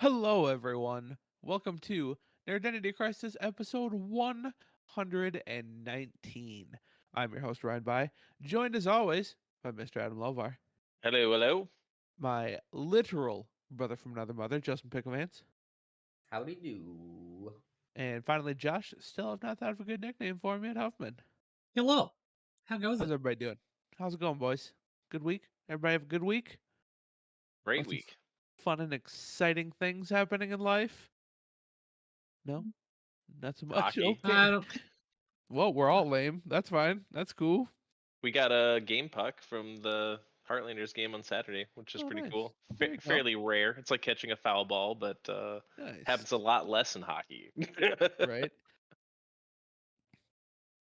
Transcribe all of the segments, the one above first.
Hello, everyone. Welcome to Identity Crisis episode 119. I'm your host, Ryan By, joined as always by Mr. Adam Lovar, Hello, hello. my literal brother from another mother, Justin Picklevance, Howdy do. and finally, Josh. Still have not thought of a good nickname for him yet, Huffman. Hello. How goes How's it? everybody doing? How's it going, boys? Good week? Everybody have a good week? Great Lots of week. fun and exciting things happening in life? No? Not so much? Hockey. Okay. I don't. Well, we're all lame. That's fine. That's cool. We got a game puck from the Heartlanders game on Saturday, which is Oh, pretty nice. cool. There you go. Fairly rare. It's like catching a foul ball, but Nice. happens a lot less in hockey. Right?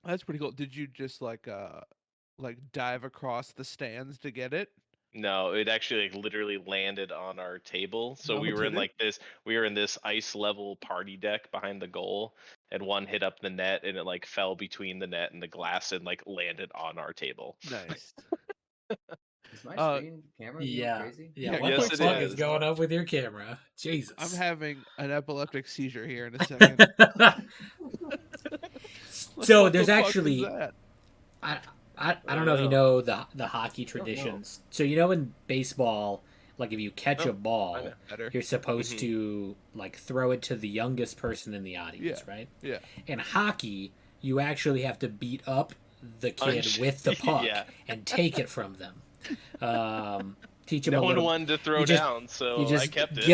That's pretty cool. Did you just like dive across the stands to get it? No, it actually like literally landed on our table. So Oh, we were in did it? like this we were in this ice level party deck behind the goal, and one hit up the net and it like fell between the net and the glass and like landed on our table. Nice. Is my Uh screen camera being Yeah. crazy? Yeah. yeah, What the Yes quick it fuck second. is is. going on with your camera? I'm Jesus. having an epileptic seizure here in a second. Like, So what the there's fuck was actually that? I, I I don't don't know if you know. know the hockey don't know. traditions. So in baseball, like if you catch Oh, a I ball, know. Better. you're supposed Mhm. to like throw it to the youngest person in the Yeah. audience, right? Yeah. In hockey, you actually have to beat up the kid Punch. with the puck Yeah. and take it from them. Teach him No a one little. wanted to throw You just down, you so I just kept it.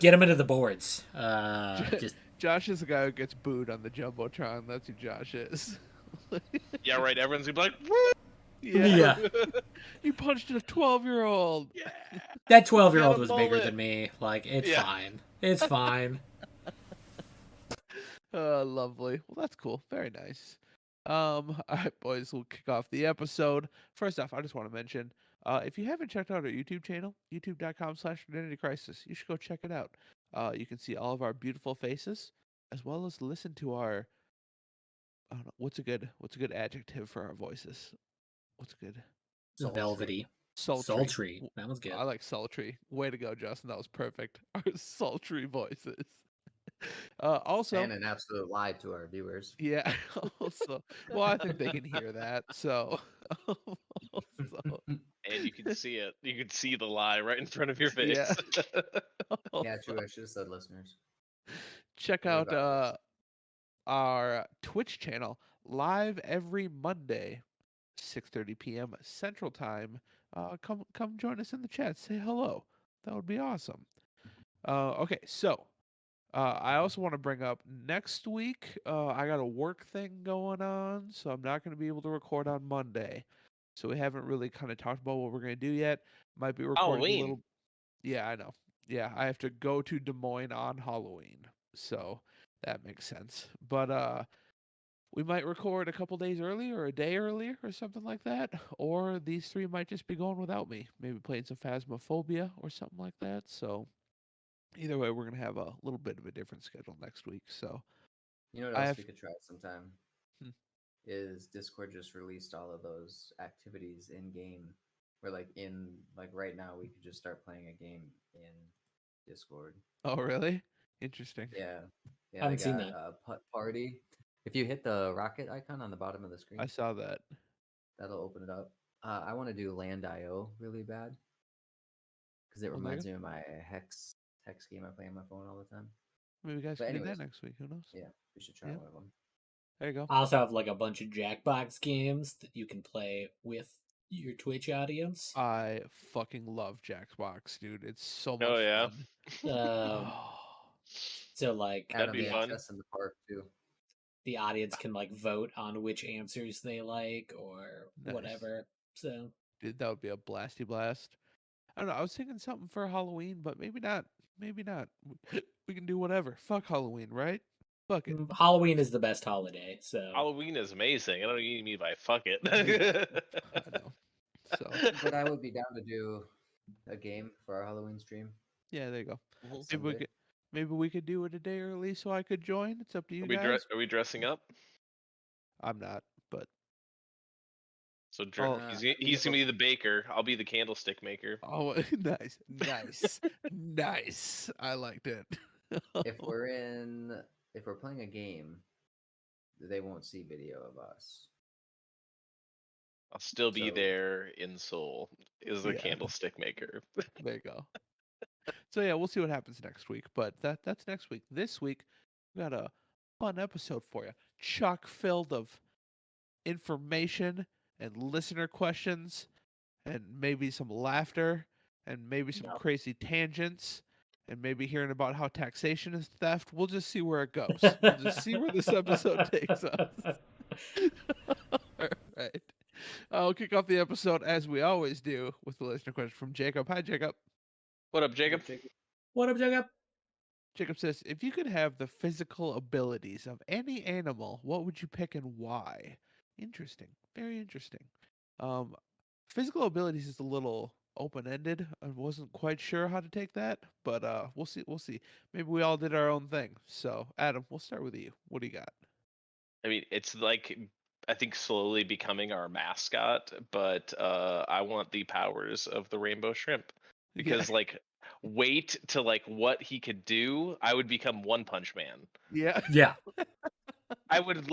get him into the boards. J- Just Josh is the guy who gets booed on the jumbotron. That's who Josh is. Yeah, right. Everyone's gonna be like, "Woo!" Yeah. yeah. You punched a 12-year-old. Yeah, That we got 12-year-old a was bigger mullet. than me. Like it's Yeah. fine. It's fine. Lovely. Well, that's cool. Very nice. All right, boys, we'll kick off the episode. First off, I just want to mention, if you haven't checked out our YouTube channel, youtube.com/Identity Crisis, you should go check it out. You can see all of our beautiful faces, as well as listen to our, I don't know, what's a good adjective for our voices? What's a good Sultry. Velvety, sultry? sultry. That was good. I like sultry. Way to go, Justin. That was perfect. Our sultry voices. Also, And an absolute lie to our viewers. yeah. Also, well, I think they can hear that. So, also, And you could see it. You could see the lie right in front of your yeah. face. Yeah, Also, true. I should have said listeners. check What out about us? our Twitch channel live every Monday, 6:30 p.m. Central Time. Come join us in the chat. Say hello. That would be awesome. Okay, so I also want to bring up next week. I got a work thing going on, so I'm not going to be able to record on Monday. So we haven't really kind of talked about what we're going to do yet. Might be recording a Halloween. little. Yeah, I know. Yeah, I have to go to Des Moines on Halloween, so that makes sense. But we might record a couple days earlier or a day earlier or something like that. Or these three might just be going without me. Maybe playing some Phasmophobia or something like that. So either way, we're gonna have a little bit of a different schedule next week. So You know what I else have. we could try sometime? Hmm. Is Discord just released all of those activities in game? Where like right now we could just start playing a game in Discord. Oh, really? Interesting. Yeah. I Yeah, they haven't seen got that. a putt party. If you hit the rocket icon on the bottom of the I screen, saw that. that'll open it up. I want to do Land.io really bad because it Well, there you reminds go. me of my hex game I play on my phone all the time. Maybe you guys But can do that anyways, next week. Who knows? yeah, we should try Yeah. one of them. There you go. I also have like a bunch of Jackbox games that you can play with your Twitch audience. I fucking love Jackbox, dude. It's so Oh much yeah, fun. Um, Oh, so like that'd Adam be the fun. VHS in the park too. the audience can like vote on which answers they like or nice. whatever. So Dude, that would be a blasty blast. I don't know. I was thinking something for Halloween, but maybe not. Maybe not. We can do whatever. Fuck Halloween, right? Fuck it. Halloween is the best holiday. So Halloween is amazing. I don't even mean by fuck it. Yeah, I know. So But I would be down to do a game for our Halloween stream yeah, there you go. Mhm. Maybe we someday. could. Maybe we could do it a day early so I could join. It's up to you Are guys. we dressing up? I'm not, but So Oh, I mean, he's gonna be the baker. I'll be the candlestick maker. oh, nice, nice. I liked it. if we're playing a game, they won't see video of us. I'll still be So there in soul as the Yeah. candlestick maker. There you go. So yeah, we'll see what happens next week. But that's next week. This week, we got a fun episode for you, chock filled of information and listener questions, and maybe some laughter, and maybe some Yeah. crazy tangents, and maybe hearing about how taxation is theft. We'll just see where it goes. We'll just see where this episode takes us. All right. I'll kick off the episode as we always do with the listener question from Jacob. Hi, Jacob. What up, Jacob? What up, Jacob? Jacob says, if you could have the physical abilities of any animal, what would you pick and why? Interesting. Very interesting. Um, physical abilities is a little open-ended. I wasn't quite sure how to take that, but we'll see. We'll see. Maybe we all did our own thing. So, Adam, we'll start with you. What do you got? I mean, it's like I think slowly becoming our mascot, but I want the powers of the rainbow shrimp Yeah. because like wait to like what he could do, I would become One Punch Man. Yeah. Yeah. I would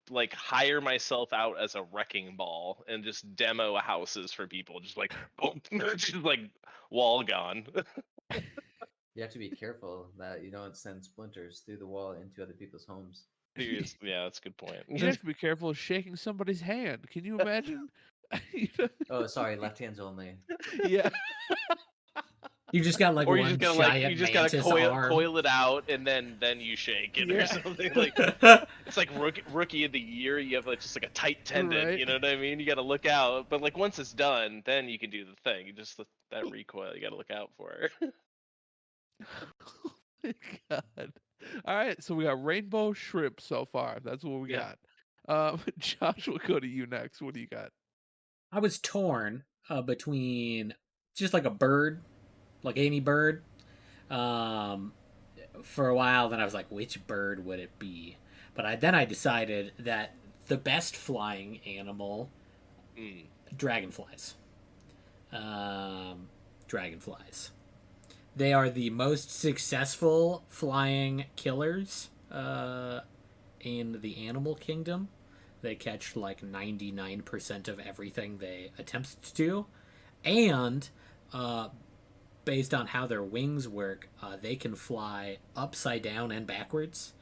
like hire myself out as a wrecking ball and just demo houses for people, just like boom, just like wall gone. you have to be careful that you don't send splinters through the wall into other people's homes. Yeah, that's a good point. You'd have to be careful of shaking somebody's hand. Can you imagine? Oh, sorry, left hands only. Yeah. You just got like Or you one just gotta like giant you just gotta mantis coil arm. coil it out and then you shake it or Yeah. something like it's like rookie of the year. You have like just like a tight tendon. Right. You know what I mean? You got to look out. But like once it's done, then you can do the thing. You just that recoil. You got to look out for. Oh my God. All right, so we got rainbow shrimp so far. That's what we Yeah. got. Josh, we'll go to you next. What do you got? I was torn between just like a bird, like any bird, um, for a while. Then I was like, which bird would it be? But then I decided that the best flying animal, Mm. dragonflies. Dragonflies. They are the most successful flying killers in the animal kingdom. They catch like 99% of everything they attempt to. And based on how their wings work, they can fly upside down and backwards,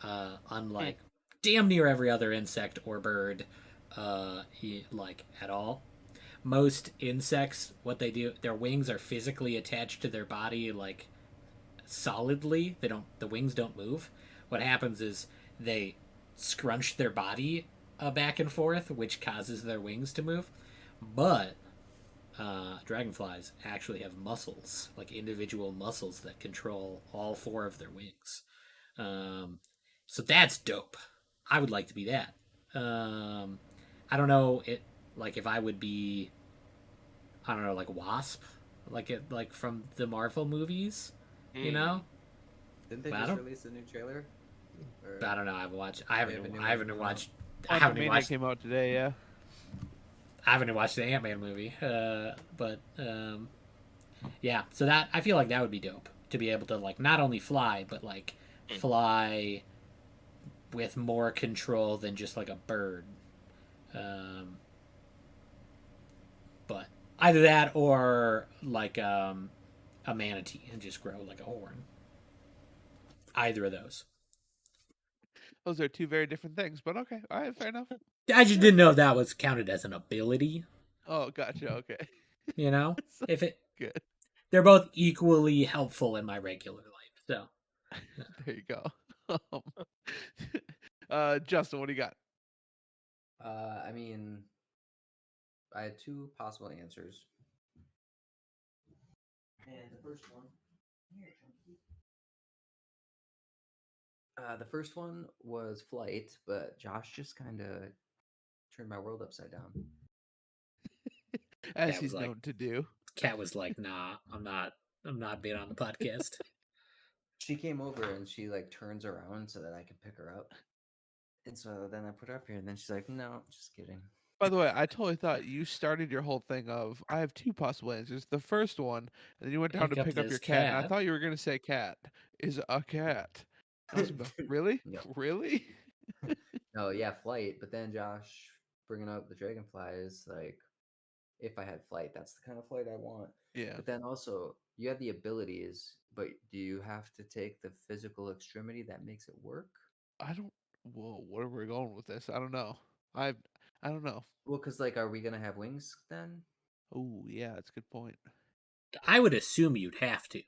unlike damn near every other insect or bird, like at all. Most insects, what they do, their wings are physically attached to their body, like solidly. The wings don't move. What happens is they scrunch their body back and forth, which causes their wings to move. But dragonflies actually have muscles, like individual muscles that control all four of their wings. So that's dope. I would like to be that. I don't know it like if I would be, I don't know, like Wasp, like from the Marvel movies, you know. Didn't they But I just don't- release a new trailer? Or- But I don't know. I haven't watched. I They haven't. have a new I haven't one watched. out. I haven't Quantumania watched. came out today, yeah. I haven't watched the Ant-Man movie. But yeah. So that I feel like that would be dope to be able to like not only fly but like fly with more control than just like a bird. But either that or like a manatee and just grow like a horn. Either of those. Those are two very different things, but okay. All right, fair enough. I just didn't know if that was counted as an ability. Oh, gotcha. Okay. You know, So if it good. they're both equally helpful in my regular life. So There you go. Justin, what do you got? I mean, I had two possible answers. And the first one was flight, but Josh just kind of turned my world upside down. As That he's was like- known to do. Kat was like, "Nah, I'm not being on the podcast." She came over and she like turns around so that I could pick her up. And so then I put her up here, and then she's like, "No, just kidding." By the way, I totally thought you started your whole thing of I have two possible answers. The first one, and then you went down to Pick up pick up your this cat, and I cat. thought you were gonna say cat is a cat. I was about, really, No. really? No, yeah, flight. But then Josh bringing up the dragonfly is like, if I had flight, that's the kind of flight I want. Yeah, But then also, you have the abilities, but do you have to take the physical extremity that makes it work? I don't. Whoa, where are we going with this? I don't know. I I don't know. Well, because like, are we gonna have wings then? Oh, yeah, that's a good point. I would assume you'd have to,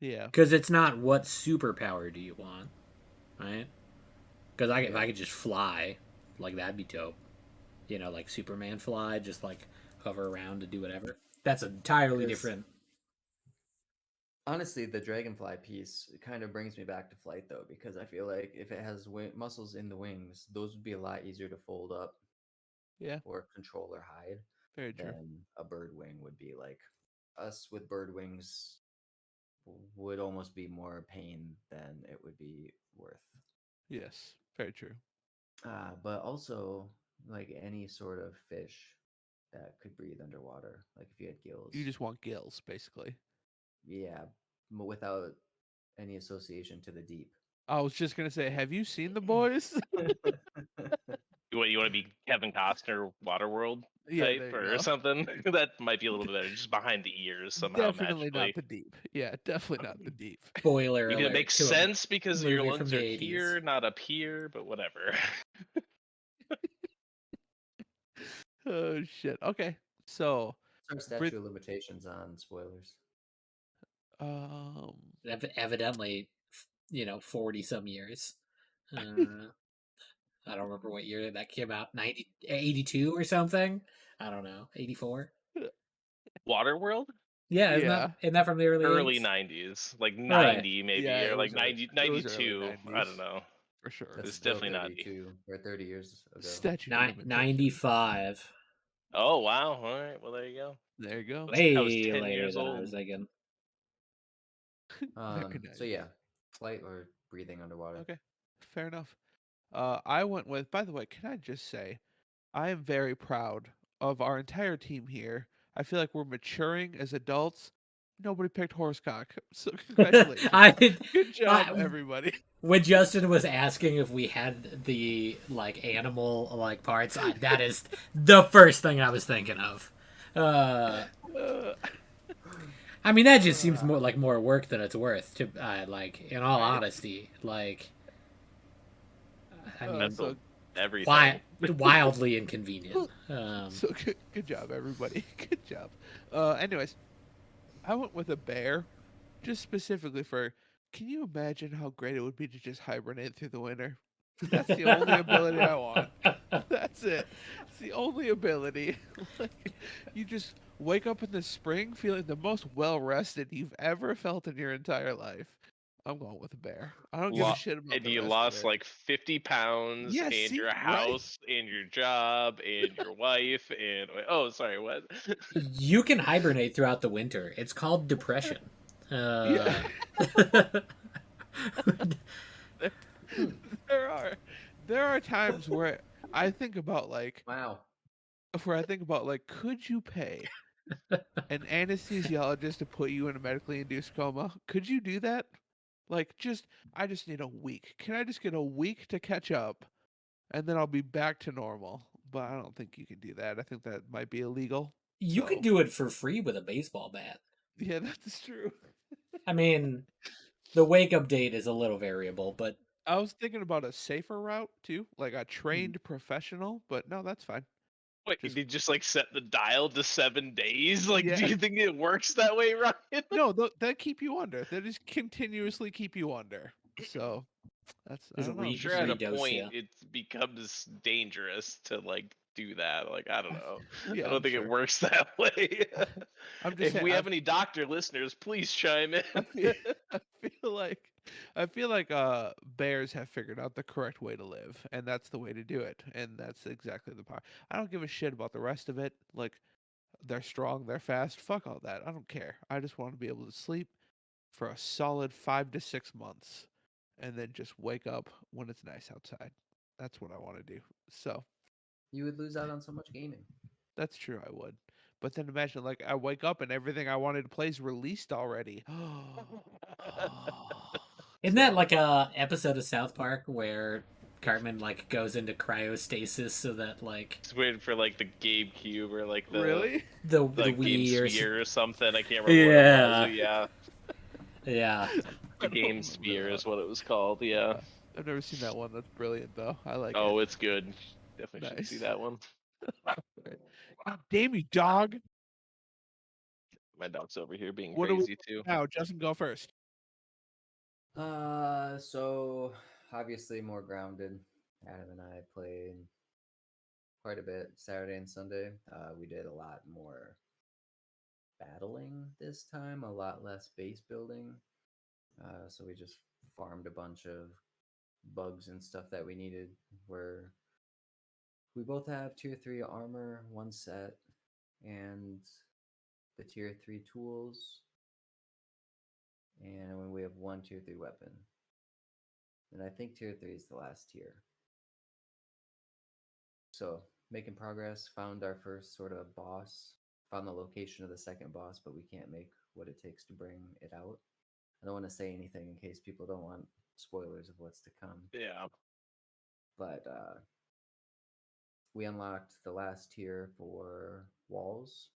Yeah, because it's not what superpower do you want, right? Because if Yeah. I could just fly, like that'd be dope. You know, like Superman fly, just like hover around to do whatever. That's entirely Because different. honestly, the dragonfly piece kind of brings me back to flight though, because I feel like if it has muscles in the wings, those would be a lot easier to fold up yeah, or control or hide very true. than a bird wing would be. Like us with bird wings would almost be more pain than it would be worth. Yes, very true. But also like any sort of fish that could breathe underwater, like if you had You gills, just want gills, basically. yeah, without any association to the deep. I was just gonna say, have you seen the boys? You want to be Kevin Costner, Waterworld Yeah, type there you or go. something? That might be a little bit better. Just behind the ears somehow Definitely not magically. the deep. Yeah, definitely not the deep. Spoiler I mean, it alert makes to a sense because your movie from lungs the are 80s. here, not up here, but whatever. Oh shit. Okay. So, Our Brit statute of limitations on spoilers. um Evidently, 40 some years. Uh, I don't remember what year that came out. 82 or something. I don't know. 84. Waterworld? Yeah, yeah. isn't that from the early Early 80s? 90s, like All right. 90 maybe, Yeah, or like 90, it was early 92. I 90s don't know. for sure. That's It's still definitely not. 32 or 30 years ago. Statute of limitations. 95. Oh, wow. All right. Well, there you go. There you go. I was Way 10 later years than I old. was thinking. Very So nice. yeah, flight or breathing underwater. Okay. Fair enough. I went with, by the way, can I just say, I am very proud of our entire team here. I feel like we're maturing as adults. Nobody picked horsecock. So congratulations. I, Good job, I everybody. when Justin was asking if we had the like animal like parts, that is the first thing I was thinking of. Uh, Uh, I mean, that just seems more work than it's worth. To like, in all right. honesty, like, I mean, So That's everything. wildly inconvenient. so good job, everybody. Good job. Anyways, I went with a bear, just specifically for. Can you imagine how great it would be to just hibernate through the winter? That's the only ability I want. That's it. It's the only ability. Like, you just wake up in the spring feeling the most well rested you've ever felt in your entire life. I'm going with a bear. I don't give a Lo- shit about and the you rest of lost it. like 50 pounds Yeah, and see, your right? house and your job and your wife and oh, sorry, what? You can hibernate throughout the winter. It's called depression. Yeah, Uh, there, there are there are times where I think about like Wow. could you pay an anesthesiologist to put you in a medically induced coma? Could you do that? Like, I just need a week. Can I just get a week to catch up, and then I'll be back to normal? But I don't think you can do that. I think that might be illegal. you could So, do it for free with a baseball bat. yeah, that's true. I mean, the wake up date is a little variable, but I was thinking about a safer route too, like a trained professional. But no, that's fine. Wait, Just did you just like set the dial to 7 days? Like, do yeah, you think it works that way, Ryan? no, they keep you under. They just continuously keep you under. So that's I just don't know. I'm I'm sure just at a saying. redose point you. it becomes dangerous to like do that. Like, I don't I f- know. I yeah, don't I'm think it sure. works that way. I'm just If saying. we have any doctor listeners, please chime in. I feel, I feel like bears have figured out the correct way to live, and that's the way to do it, and that's exactly the part. I don't give a shit about the rest of it. Like they're strong, they're fast. Fuck all that. I don't care. I just want to be able to sleep for a solid 5 to 6 months, and then just wake up when it's nice outside. That's what I want to do. So You would lose out on so much gaming. That's true, I would. But then imagine, like, I wake up and everything I wanted to play is released already. Isn't that like a episode of South Park where Cartman like goes into cryostasis so that like Just waiting for like the GameCube or like the Really? the Game Wii or Sphere or something. I can't remember what it was. But yeah, yeah. the I don't Game remember Sphere that. is what it was called. Yeah. I've never seen that one. That's brilliant, though. I like Oh, it. it's good. Definitely should see Nice. that one. Right. God damn you, dog. My dog's over here being What do we crazy too. now? Justin, go first. So obviously more grounded. Adam and I played quite a bit Saturday and Sunday. We did a lot more battling this time, a lot less base building. So we just farmed a bunch of bugs and stuff that we needed. Where we both have tier 3 armor, one set, and the tier 3 tools, and when we have one tier 3 weapon. And I think tier 3 is the last tier. So making progress, found our first sort of boss, found the location of the second boss, but we can't make what it takes to bring it out. I don't want to say anything in case people don't want spoilers of what's to come. Yeah. But we unlocked the last tier for walls.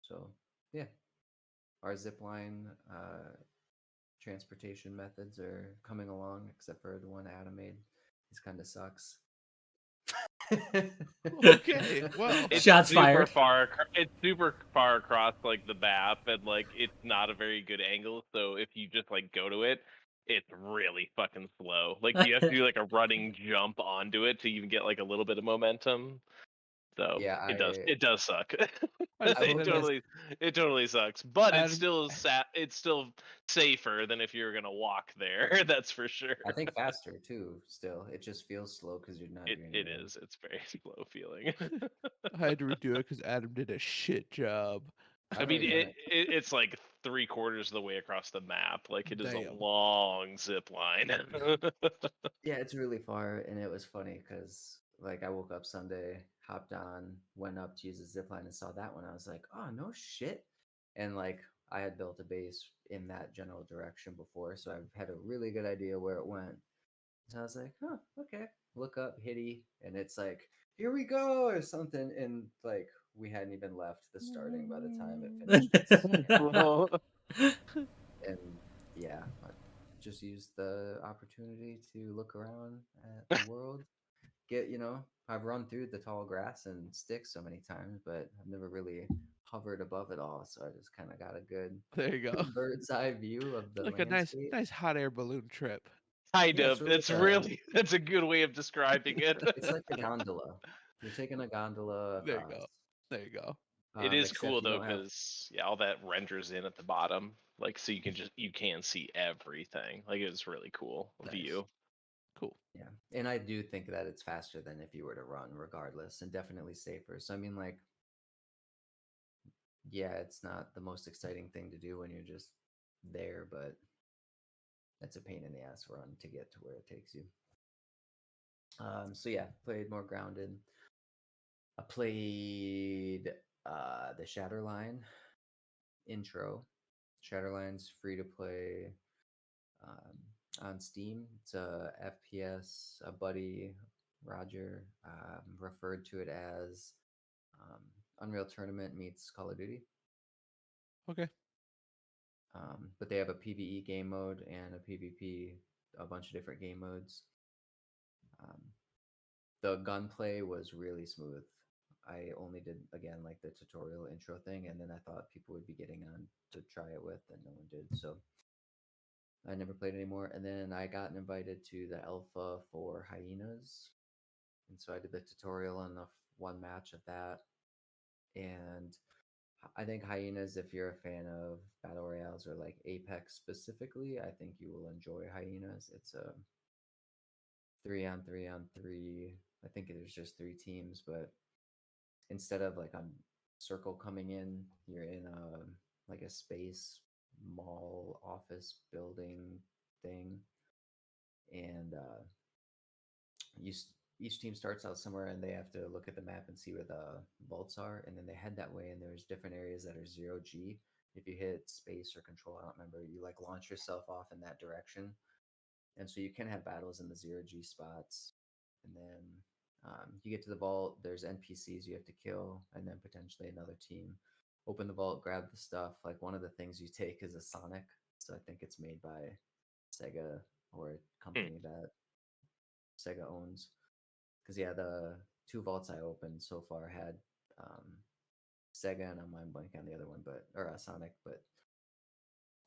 So yeah, our zipline transportation methods are coming along, except for the one Adam made. This kind of sucks. Okay, well, It's Shots super fired. far. It's super far across like the map, and like it's not a very good angle. So if you just like go to it, it's really fucking slow. Like you have to do like a running jump onto it to even get like a little bit of momentum. So Yeah, it does suck. I just I will think that miss It totally sucks. But it's Adam, still it's still safer than if you were gonna walk there. That's for sure. I think faster too. Still, it just feels slow because you're not doing It anything. is. It's very slow feeling. I had to redo it because Adam did a shit job. I I've mean, already done it. it's like 3/4 of the way across the map. Like it is a Damn. long zip line. Yeah, it's really far, and it was funny because like I woke up Sunday, hopped on, went up to use the zip line, and saw that one. I was like, oh no shit, and like I had built a base in that general direction before, so I had a really good idea where it went. So I was like, huh, okay. Look up Hitty, and it's like, here we go, or something. And like, we hadn't even left the starting by the time it finished its scan. Well, And yeah, I just used the opportunity to look around at the world. I've run through the tall grass and sticks so many times, but I've never really hovered above it all. So I just kind of got a good There you go. bird's eye view of the Like a nice, landscape. nice hot air balloon trip. kind Yeah, it's of. really It's really that's a good way of describing it. it's like a gondola. You're taking a gondola There you across. go. There you go. It is Except cool you though don't have. because yeah, all that renders in at the bottom, like so you can see everything. Like it's really cool Nice. view. Cool. Yeah, and I do think that it's faster than if you were to run, regardless, and definitely safer. So I mean, like, yeah, it's not the most exciting thing to do when you're just there, but it's a pain in the ass run to get to where it takes you. So yeah, played more grounded. I played the Shatterline intro. Shatterline's free to play on Steam. It's a FPS. A buddy, Roger, referred to it as um, Unreal Tournament meets Call of Duty. Okay. But they have a PvE game mode and a PvP, a bunch of different game modes. Um, the gunplay was really smooth. I only did again like the tutorial intro thing, and then I thought people would be getting on to try it with, and no one did. So I never played anymore. And then I got invited to the alpha for Hyenas, and so I did the tutorial and the one match of that. And I think Hyenas, if you're a fan of battle royales or like Apex specifically, I think you will enjoy Hyenas. It's a 3-on-3-on-3. I think there's just 3 teams, but instead of like a circle coming in, you're in a like a space mall office building thing, and each team starts out somewhere and they have to look at the map and see where the vaults are, and then they head that way. And there's different areas that are 0G. If you hit space or control, I don't remember, you like launch yourself off in that direction. And so you can have battles in the 0G spots. And then you get to the vault, there's NPCs you have to kill, and then potentially another team. Open the vault, grab the stuff. Like one of the things you take is a Sonic. So I think it's made by Sega or a company that Sega owns. Because yeah, the two vaults I opened so far had Sega, and I'm mind blank on the other one, but or Sonic, but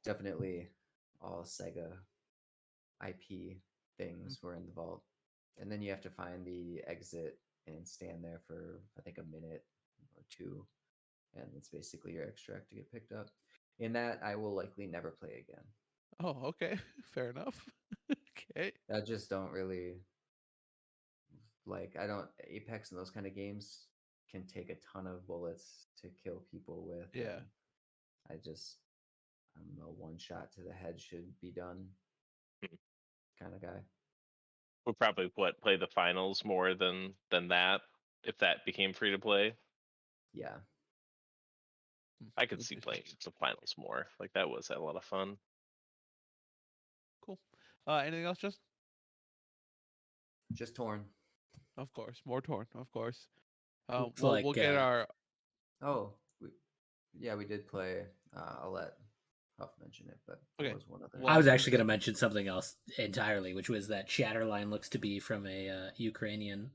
definitely all Sega IP things were in the vault. And then you have to find the exit and stand there for I think a minute or two, and it's basically your extract to get picked up. In that, I will likely never play again. Oh, okay. Fair enough. Okay. I just don't really like. I don't Apex and those kind of games can take a ton of bullets to kill people with. Yeah. And I'm a one shot to the head should be done kind of guy. We'll probably play the finals more than that if that became free to play. Yeah. I could see playing the finals more. Like that was a lot of fun. Cool. Anything else, Justin? Just torn. Of course, more torn. Of course. Looks We'll like, get our. Oh, we did play. I'll let Huff mention it, but there Okay. was one other. Well, I was gonna actually going say- to mention something else entirely, which was that Shatterline looks to be from a Ukrainian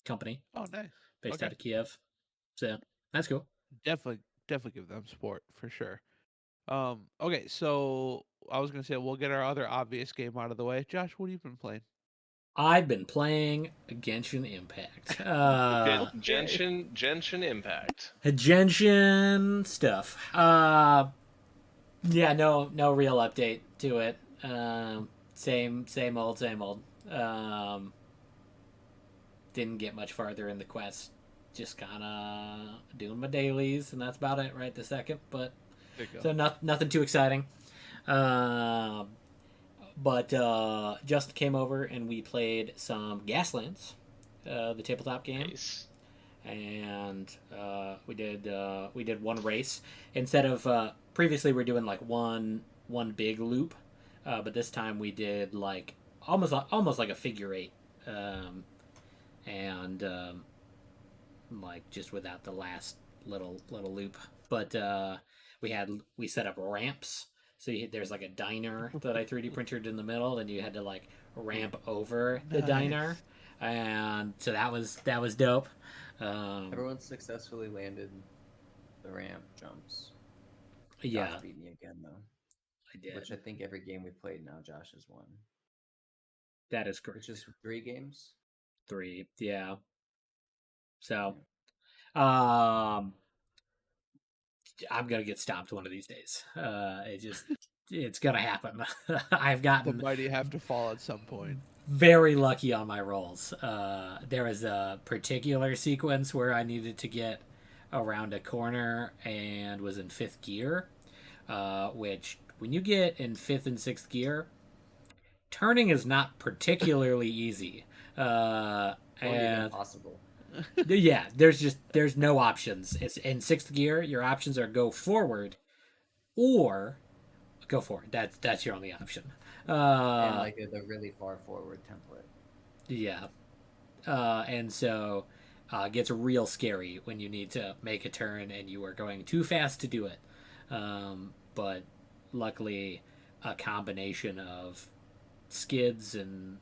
company Oh, nice. based Okay. out of Kiev. So that's cool. Definitely give them support for sure. Okay, so I was gonna say we'll get our other obvious game out of the way. Josh, what have you been playing? I've been playing Genshin Impact. Genshin Impact. Genshin stuff. Yeah, no real update to it. Same old. Didn't get much farther in the quest. Just kind of doing my dailies, and that's about it right this second. But There you go. so nothing too exciting. But Justin came over and we played some Gaslands, the tabletop game. Nice. And we did one race instead of previously we're doing like one big loop, but this time we did like almost like a figure eight, and like just without the last little loop. But we set up ramps. So there's like a diner that I 3D printed in the middle, and you had to like ramp over the Nice. diner, and so that was dope. Everyone successfully landed the ramp jumps. Yeah, Josh beat me again though, I did. which I think every game we've played now, Josh has won. That is correct. Which is 3 games. 3, yeah. So, Yeah. I'm gonna get stomped one of these days. It's gonna happen. I've The gotten mighty have to fall at some point. very lucky on my rolls. There was a particular sequence where I needed to get around a corner and was in 5th gear, which when you get in 5th and 6th gear, turning is not particularly easy. Or even And possible. yeah, there's no options. It's in 6th gear. Your options are go forward or go forward. That's your only option. And like the really far forward template. Yeah, and so it gets real scary when you need to make a turn and you are going too fast to do it. But luckily, a combination of skids and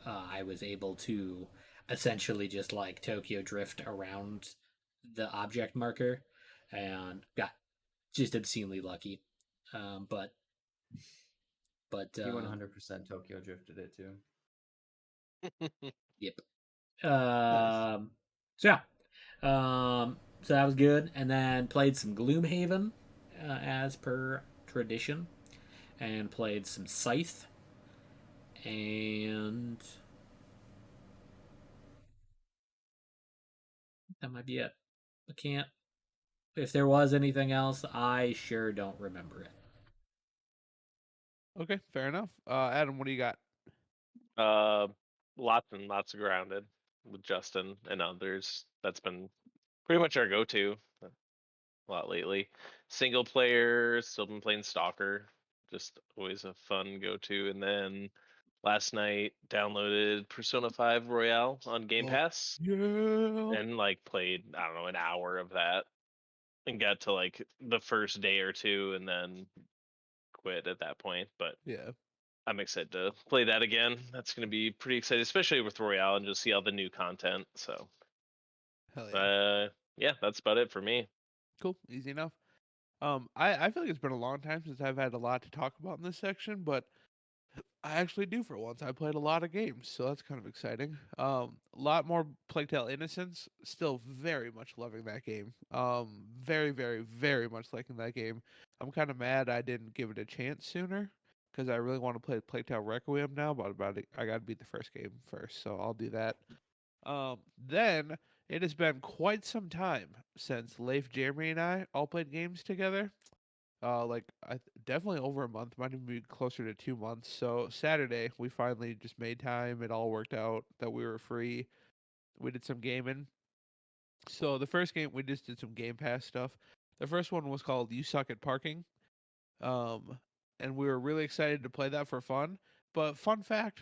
I was able to essentially just like Tokyo drift around the object marker and got just obscenely lucky. But He 100% Tokyo drifted it too. yep. Nice. So yeah, so that was good, and then played some Gloomhaven, as per tradition, and played some Scythe, and that might be it. I can't. If there was anything else, I sure don't remember it. Okay, fair enough. Adam, what do you got? Lots and lots of Grounded with Justin and others. That's been pretty much our go-to a lot lately. Single player, still been playing Stalker, just always a fun go-to. And then last night downloaded Persona 5 Royale on Game Oh, Pass yeah. and like played, I don't know, an hour of that and got to like the first day or two and then quit at that point. But Yeah. I'm excited to play that again. That's going to be pretty exciting, especially with Royale and just see all the new content. So, Hell yeah. yeah, that's about it for me. Cool. Easy enough. I feel like it's been a long time since I've had a lot to talk about in this section, but I actually do for once. I played a lot of games, so that's kind of exciting. A lot more Plague Tale Innocence. Still very much loving that game. Very, very, very much liking that game. I'm kind of mad I didn't give it a chance sooner because I really want to play Plague Tale Requiem now. But I got to beat the first game first, so I'll do that. Then it has been quite some time since Leif, Jeremy, and I all played games together. Like definitely over a month, might even be closer to 2 months. So Saturday, we finally just made time. It all worked out that we were free. We did some gaming. So the first game we just did some Game Pass stuff. The first one was called "You Suck at Parking," um, and we were really excited to play that for fun. But fun fact,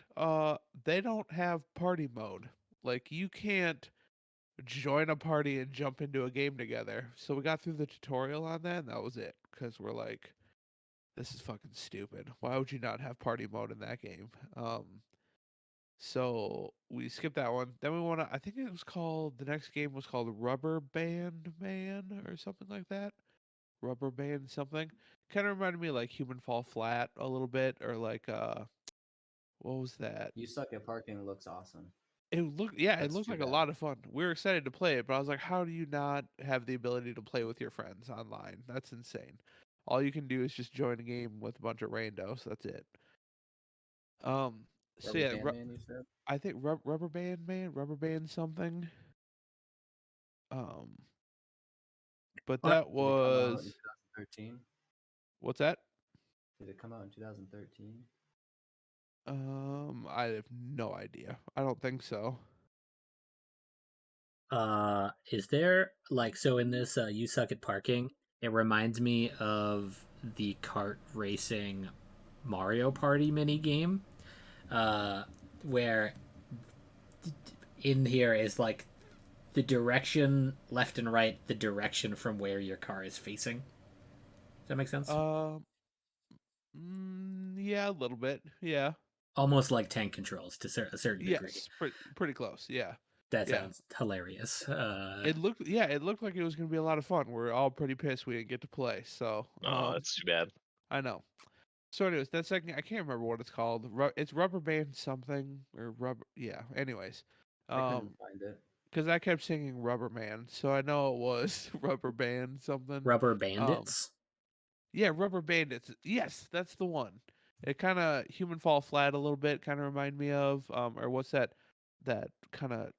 they don't have party mode. Like you can't join a party and jump into a game together. So we got through the tutorial on that, and that was it. Because we're like, this is fucking stupid. Why would you not have party mode in that game? So we skipped that one. Then we want to. I think it was called. The next game was called Rubber Band Man or something like that. Rubber Band something. Kind of reminded me of like Human Fall Flat a little bit, or like what was that? You Suck at Parking looks awesome. It That's looked too like a bad. lot of fun. We were excited to play it, but I was like, how do you not have the ability to play with your friends online? That's insane. All you can do is just join a game with a bunch of randos. That's it. Um. So Rubber yeah, Band Man, you said? I think Rubber Band Man, Rubber Band something. Um. But What? that Did it come out in was 2013? what's that? Did it come out in 2013? I have no idea. I don't think so. Is there like so in this you suck at parking? It reminds me of the kart racing Mario Party mini game, uh, where in here is like the direction left and right, the direction from where your car is facing. Does that make sense? Um. Yeah, a little bit. Yeah. Almost like tank controls to a certain degree. Yes. Pretty close. Yeah. That Yeah. sounds hilarious. It looked like it was gonna be a lot of fun. We're all pretty pissed we didn't get to play. So, Oh, that's too bad. I know. So, anyways, that second, I can't remember what it's called. It's Rubber Band something or rubber. Yeah. Anyways, I couldn't um, find it. because I kept singing Rubber Man, so I know it was Rubber Band something. Rubber Um, Bandits. yeah, Rubber Bandits. Yes, that's the one. It kind of Human Fall Flat a little bit. Kind of remind me of or what's that? That kind of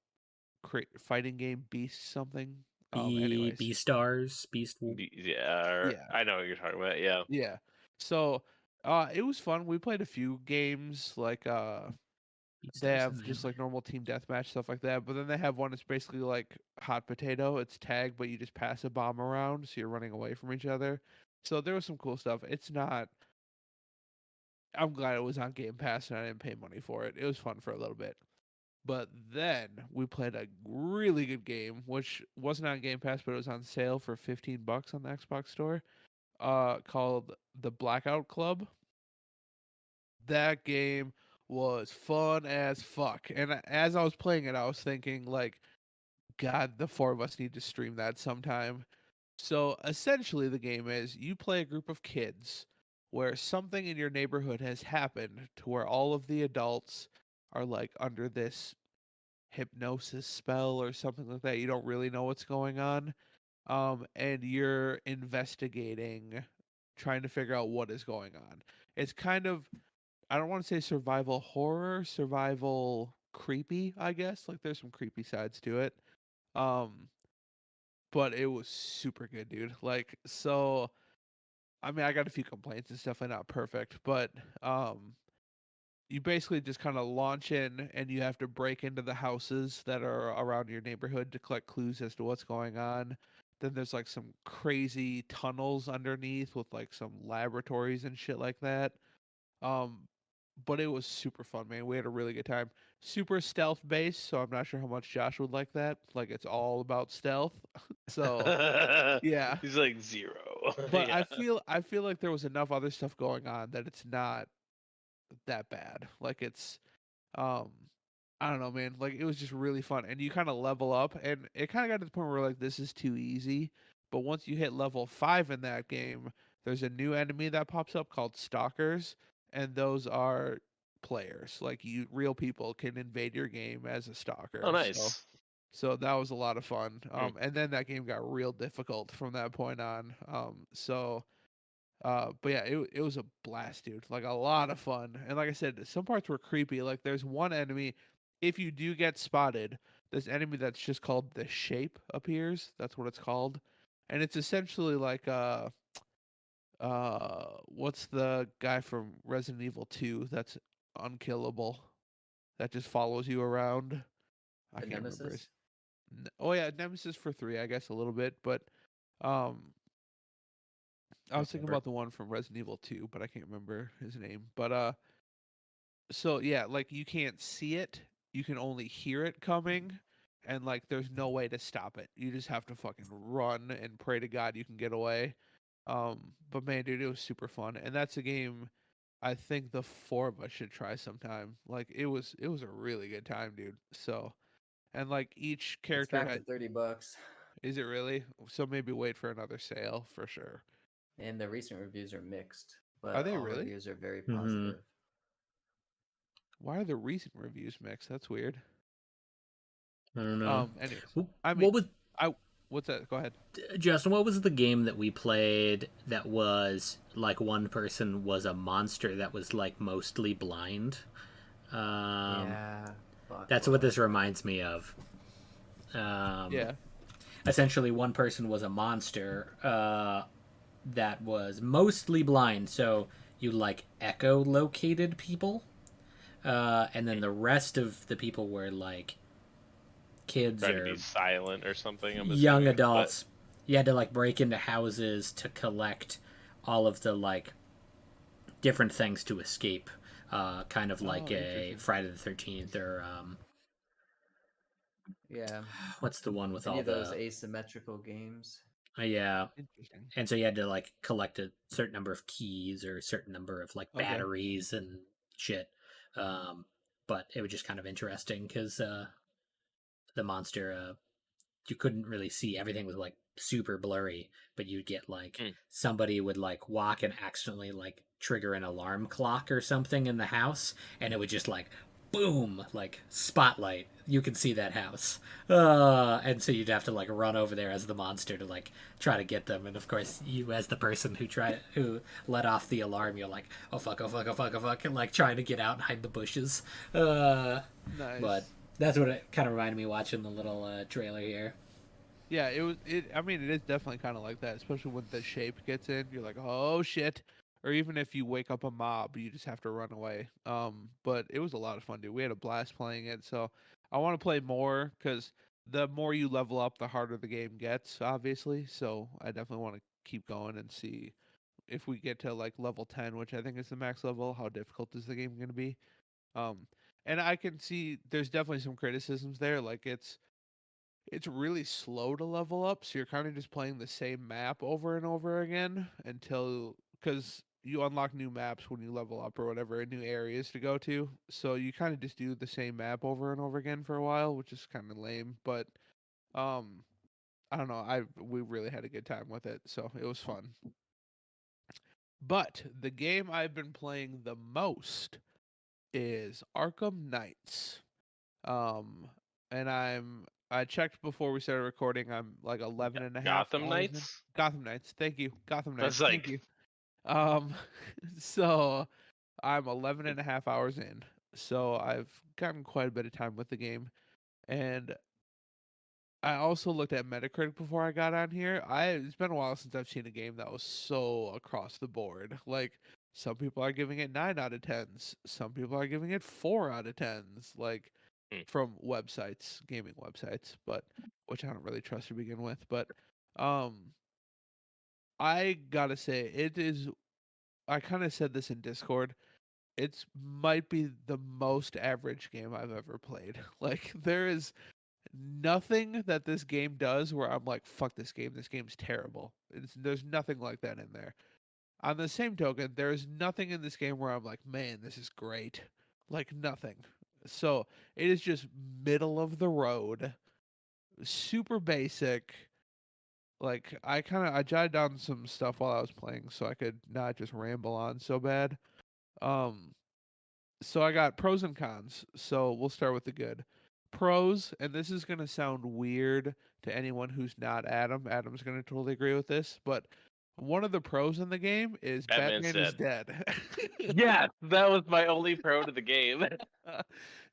fighting game Beast something. Anyways, Beastars, Beast Yeah, yeah. I know what you're talking about. Yeah. Yeah. So, it was fun. We played a few games like they Beastars in have the just alley. like normal team deathmatch stuff like that, but then they have one that's basically like hot potato. It's tag, but you just pass a bomb around, so you're running away from each other. So there was some cool stuff. It's not. I'm glad it was on Game Pass and I didn't pay money for it. It was fun for a little bit. But then we played a really good game, which wasn't on Game Pass, but it was on sale for $15 on the Xbox store. Called the Blackout Club. That game was fun as fuck. And as I was playing it, I was thinking like, God, the four of us need to stream that sometime. So essentially, the game is you play a group of kids where something in your neighborhood has happened to where all of the adults are like under this hypnosis spell or something like that. You don't really know what's going on. And you're investigating, trying to figure out what is going on. It's kind of, I don't want to say survival horror, survival creepy, I guess. Like there's some creepy sides to it. Um, but it was super good, dude. Like, so, I mean, I got a few complaints. It's definitely not perfect, but um, you basically just kind of launch in and you have to break into the houses that are around your neighborhood to collect clues as to what's going on. Then there's like some crazy tunnels underneath with like some laboratories and shit like that. Um, but it was super fun, man. We had a really good time. Super stealth based, so I'm not sure how much Josh would like that. Like it's all about stealth. So yeah. He's like 0. But Yeah. I feel like there was enough other stuff going on that it's not that bad. Like it's um I don't know, man. Like it was just really fun, and you kind of level up, and it kind of got to the point where like this is too easy. But once you hit level 5 in that game, there's a new enemy that pops up called stalkers, and those are players. Like you, real people can invade your game as a Oh, stalker. So nice. so that was a lot of fun. Hmm. And then that game got real difficult from that point on. But yeah, it was a blast, dude. Like a lot of fun. And like I said, some parts were creepy. Like there's one enemy, if you do get spotted, this enemy that's just called the Shape appears. That's what it's called. And it's essentially like what's the guy from Resident Evil 2 that's unkillable that just follows you around? I The can't remember his. Nemesis. Oh yeah, Nemesis for 3, I guess a little bit, but um I Don't was thinking remember. about the one from Resident Evil 2, but I can't remember his name. But so yeah, like you can't see it, you can only hear it coming, and like there's no way to stop it. You just have to fucking run and pray to God you can get away. But man, dude, it was super fun, and that's a game I think the four of us should try sometime. Like it was a really good time, dude. So and like each It's character back to had, $30, is it really? So maybe wait for another sale for sure. and the recent reviews are mixed, Are but they all really? reviews are very Mm-hmm. positive. Why are the recent reviews mixed? That's weird. I don't know. Anyways, I mean, What was I what's that? Go ahead. Justin? What was the game that we played that was like one person was a monster that was like mostly blind? Um, Yeah, fuck. that's What what was this it? reminds me of. Um, Yeah. essentially, one person was a monster that was mostly blind, so you like echolocated people, and then the rest of the people were like kids Trying to be or silent or something, I'm young assuming. But adults. You had to like break into houses to collect all of the like different things to escape. Kind of like Oh, a interesting. Friday the 13th or Yeah, what's the one with any all of those the asymmetrical games. yeah. Interesting. And so you had to like collect a certain number of keys or a certain number of like Okay. batteries and shit. Um, but it was just kind of interesting because the monster you couldn't really see, everything was like super blurry, but you'd get like hmm. somebody would like walk and accidentally like trigger an alarm clock or something in the house, and it would just like boom, like spotlight, you can see that house, and so you'd have to like run over there as the monster to like try to get them, and of course you as the person who let off the alarm, you're like, oh fuck, oh fuck, oh fuck, oh fuck, and like trying to get out and hide in the bushes. But Nice. that's what it kind of reminded me watching the little trailer here. Yeah, it was it I mean it is definitely kind of like that, especially when the shape gets in. You're like, "Oh shit." Or even if you wake up a mob, you just have to run away. But it was a lot of fun, dude. We had a blast playing it. So I want to play more cuz the more you level up, the harder the game gets, obviously. So I definitely want to keep going and see if we get to like level 10, which I think is the max level, how difficult is the game going to be? Um, and I can see there's definitely some criticisms there. Like it's really slow to level up, so you're kind of just playing the same map over and over again until because you unlock new maps when you level up or whatever, and new areas to go to. So you kind of just do the same map over and over again for a while, which is kind of lame. But um, I don't know. We really had a good time with it, so it was fun. But the game I've been playing the most is Arkham Knights. Um, and I checked before we started recording. I'm like 11 and a half Gotham hours in. Knights? Gotham Knights. Thank you. Gotham That's Knights. Thank like you. Um, so I'm 11 and a half hours in. So I've gotten quite a bit of time with the game. And I also looked at Metacritic before I got on here. It's been a while since I've seen a game that was so across the board. Like Some people are giving it 9 out of 10s. Some people are giving it 4 out of 10s, like Hmm. from websites, gaming websites, but which I don't really trust to begin with. But um, I gotta say, it is. I kind of said this in Discord. It's might be the most average game I've ever played. Like there is nothing that this game does where I'm like, fuck this game. This game's terrible. There's nothing like that in there. On the same token, there's nothing in this game where I'm like, man, this is great. Like nothing. So it is just middle of the road, super basic. Like I jotted down some stuff while I was playing so I could not just ramble on so bad. Um so I got pros and cons. So we'll start with the good. Pros, and this is gonna sound weird to anyone who's not Adam. Adam's gonna totally agree with this, but one of the pros in the game is Batman's Batman is dead. dead. Yes, that was my only pro to the game.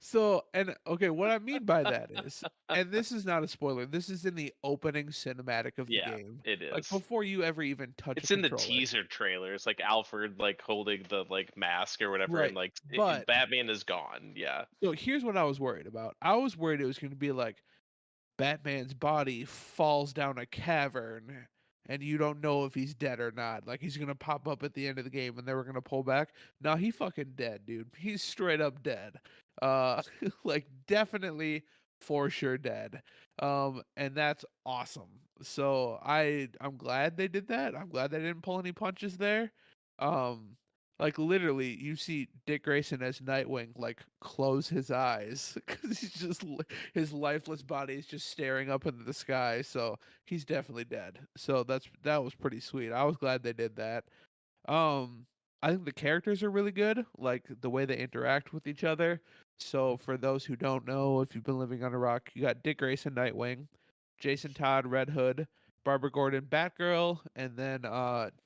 So, and okay, what I mean by that is, and this is not a spoiler, this is in the opening cinematic of the Yeah, game. it Like is. before you ever even touch a It's in the controller. teaser trailers, like Alfred like holding the like mask or whatever, and Right. like But Batman is gone. Yeah. so here's what I was worried about. I was worried it was going to be like Batman's body falls down a cavern and you don't know if he's dead or not. Like he's gonna pop up at the end of the game and they were gonna pull back. No, he fucking dead, dude. He's straight up dead. Like definitely for sure dead. And that's awesome. So I'm glad they did that. I'm glad they didn't pull any punches there. Um like literally, you see Dick Grayson as Nightwing like close his eyes because he's just his lifeless body is just staring up into the sky. So he's definitely dead. So that was pretty sweet. I was glad they did that. Um, I think the characters are really good, like the way they interact with each other. So for those who don't know, if you've been living on a rock, you got Dick Grayson, Nightwing, Jason Todd, Red Hood, Barbara Gordon, Batgirl, and then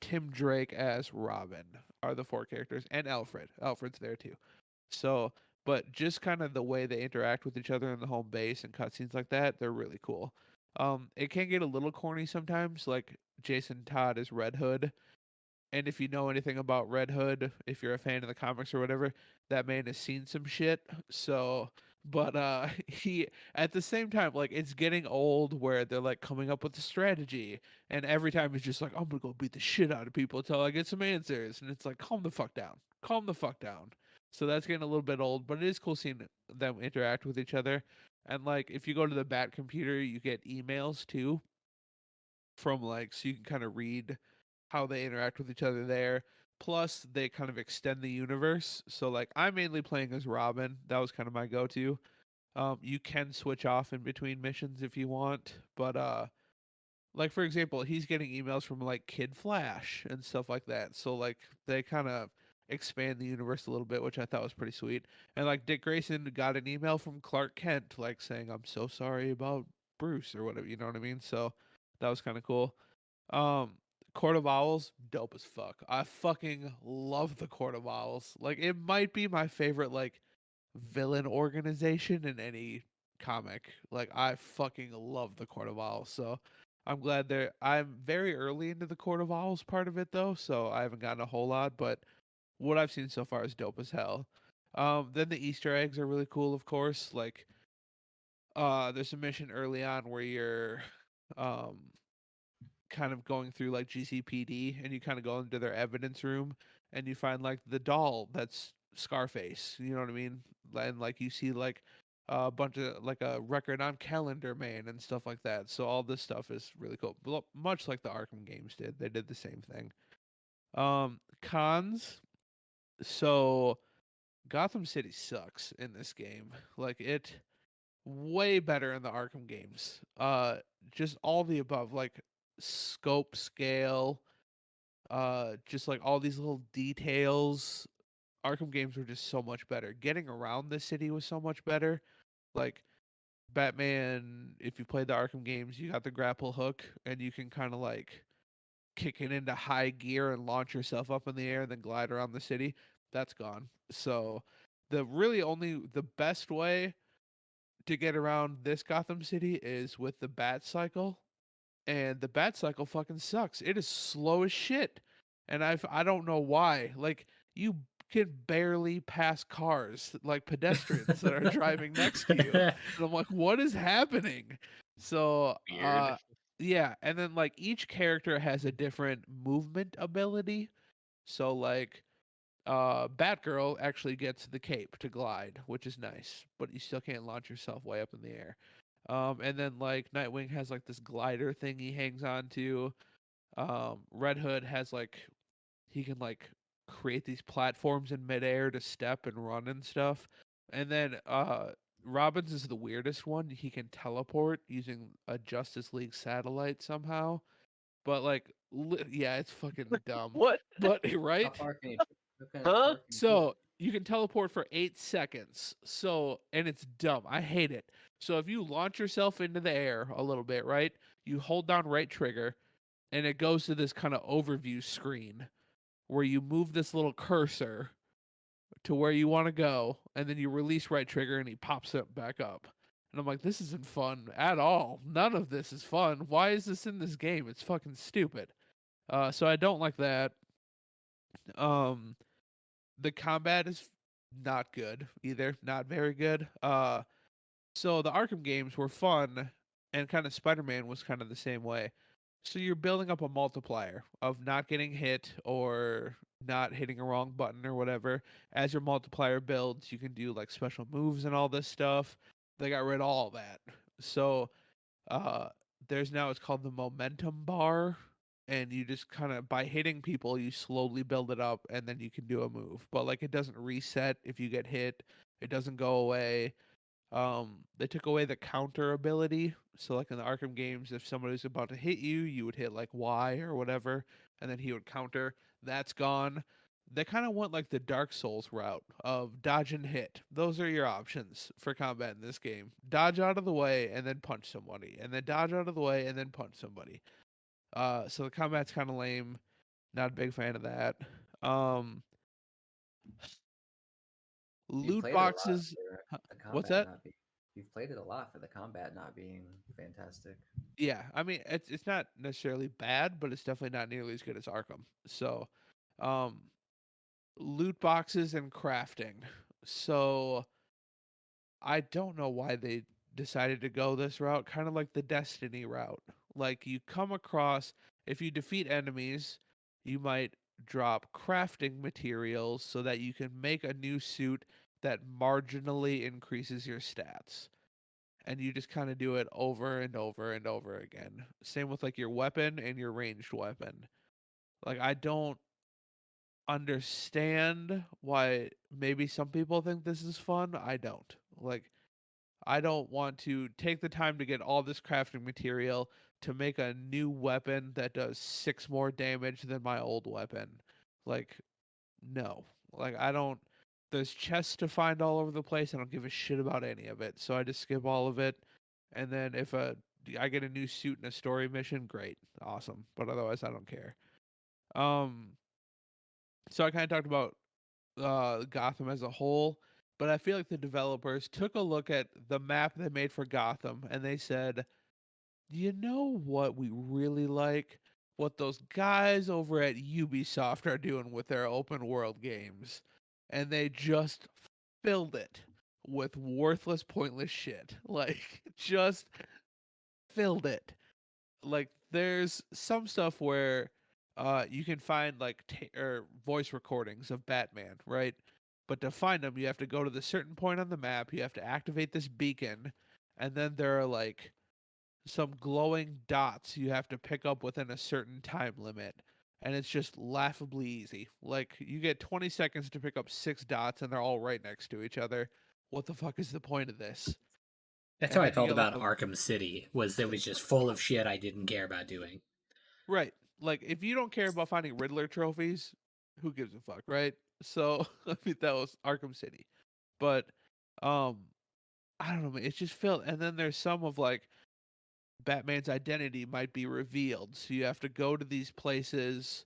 Tim Drake as Robin are the 4 characters, and Alfred. Alfred's there too. So, but just kind of the way they interact with each other in the home base and cutscenes like that, they're really cool. It can get a little corny sometimes, like Jason Todd is Red Hood, and if you know anything about Red Hood, if you're a fan of the comics or whatever, that man has seen some shit. So, but he at the same time, like it's getting old where they're like coming up with a strategy, and every time he's just like, I'm gonna go beat the shit out of people until I get some answers, and it's like, calm the fuck down, calm the fuck down. So that's getting a little bit old, but it is cool seeing them interact with each other. And like, if you go to the Bat computer, you get emails too from like, so you can kind of read how they interact with each other there. Plus, they kind of extend the universe. So, like, I'm mainly playing as Robin. That was kind of my go-to. You can switch off in between missions if you want, but like for example, he's getting emails from like Kid Flash and stuff like that. So like they kind of expand the universe a little bit, which I thought was pretty sweet. And like Dick Grayson got an email from Clark Kent, like saying, "I'm so sorry about Bruce" or whatever. You know what I mean? So that was kind of cool. Um, Court of Owls, dope as fuck. I fucking love the Court of Owls. Like it might be my favorite like villain organization in any comic. Like I fucking love the Court of Owls. So I'm glad I'm very early into the Court of Owls part of it though, so I haven't gotten a whole lot, but what I've seen so far is dope as hell. Then the Easter eggs are really cool, of course. Like there's a mission early on where you're um kind of going through like GCPD and you kind of go into their evidence room and you find like the doll that's Scarface, you know what I mean? And like you see like a bunch of like a record on Calendar Man and stuff like that. So all this stuff is really cool. Much like the Arkham games did. They did the same thing. Cons. So Gotham City sucks in this game. Like it way better in the Arkham games. Just all the above, like scope, scale, just like all these little details. Arkham games were just so much better. Getting around the city was so much better. Like Batman, if you played the Arkham games, you got the grapple hook and you can kind of like kick it into high gear and launch yourself up in the air and then glide around the city. That's gone. So the best way to get around this Gotham City is with the Bat Cycle, and the Bat Cycle fucking sucks. It is slow as shit. and I don't know why. Like you can barely pass cars, like pedestrians that are driving next to you. And I'm like, what is happening? So, Weird. yeah, and then like each character has a different movement ability. So like Batgirl actually gets the cape to glide, which is nice, but you still can't launch yourself way up in the air. And then like Nightwing has like this glider thing he hangs on to. Red Hood has like he can like create these platforms in midair to step and run and stuff. And then Robbins is the weirdest one. He can teleport using a Justice League satellite somehow. But like yeah, it's fucking dumb. What? But How right? far can you? How Huh? far can you So teleport? you can teleport for 8 seconds. So, and it's dumb. I hate it. So if you launch yourself into the air a little bit, right? You hold down right trigger, and it goes to this kind of overview screen where you move this little cursor to where you want to go, and then you release right trigger, and he pops it back up. And I'm like, this isn't fun at all. None of this is fun. Why is this in this game? It's fucking stupid. So I don't like that. Um, the combat is not good either, not very good. So the Arkham games were fun, and kind of Spider-Man was kind of the same way. So you're building up a multiplier of not getting hit or not hitting a wrong button or whatever. As your multiplier builds, you can do like special moves and all this stuff. They got rid of all that. So uh there's now it's called the momentum bar, and you just kind of by hitting people you slowly build it up and then you can do a move, but like it doesn't reset if you get hit. It doesn't go away. They took away the counter ability, so like in the Arkham games if somebody was about to hit you, you would hit like Y or whatever, and then he would counter. That's gone. They kind of went like the Dark Souls route of dodge and hit. Those are your options for combat in this game. Dodge out of the way and then punch somebody, and then dodge out of the way and then punch somebody. So the combat's kind of lame. Not a big fan of that. Um, You've loot played it a lot boxes. for Huh, the what's combat that? not being. You've played it a lot for the combat not being fantastic. Yeah, I mean it's not necessarily bad, but it's definitely not nearly as good as Arkham. So, um, loot boxes and crafting. So I don't know why they decided to go this route, kind of like the Destiny route. Like you come across, if you defeat enemies, you might drop crafting materials so that you can make a new suit that marginally increases your stats. And you just kind of do it over and over and over again. Same with like your weapon and your ranged weapon. Like I don't understand why maybe some people think this is fun. I don't. Like I don't want to take the time to get all this crafting material to make a new weapon that does 6 more damage than my old weapon. Like, no. Like, I don't. There's chests to find all over the place. I don't give a shit about any of it. So I just skip all of it. And then if I get a new suit in a story mission, great. Awesome. But otherwise, I don't care. Um, so I kind of talked about Gotham as a whole, but I feel like the developers took a look at the map they made for Gotham and they said, you know what we really like? What those guys over at Ubisoft are doing with their open world games. And they just filled it with worthless, pointless shit. Like, just filled it. Like, there's some stuff where you can find like or voice recordings of Batman, right? But to find them, you have to go to the certain point on the map. You have to activate this beacon, and then there are like some glowing dots you have to pick up within a certain time limit. And it's just laughably easy. Like you get 20 seconds to pick up 6 dots, and they're all right next to each other. What the fuck is the point of this? That's And how I then you felt get like about the Arkham City. Was it was just full of shit I didn't care about doing. right. Like if you don't care about finding Riddler trophies, who gives a fuck, right? So I mean that was Arkham City. But um I don't know, man, it's just filled, and then there's some of like Batman's identity might be revealed. So you have to go to these places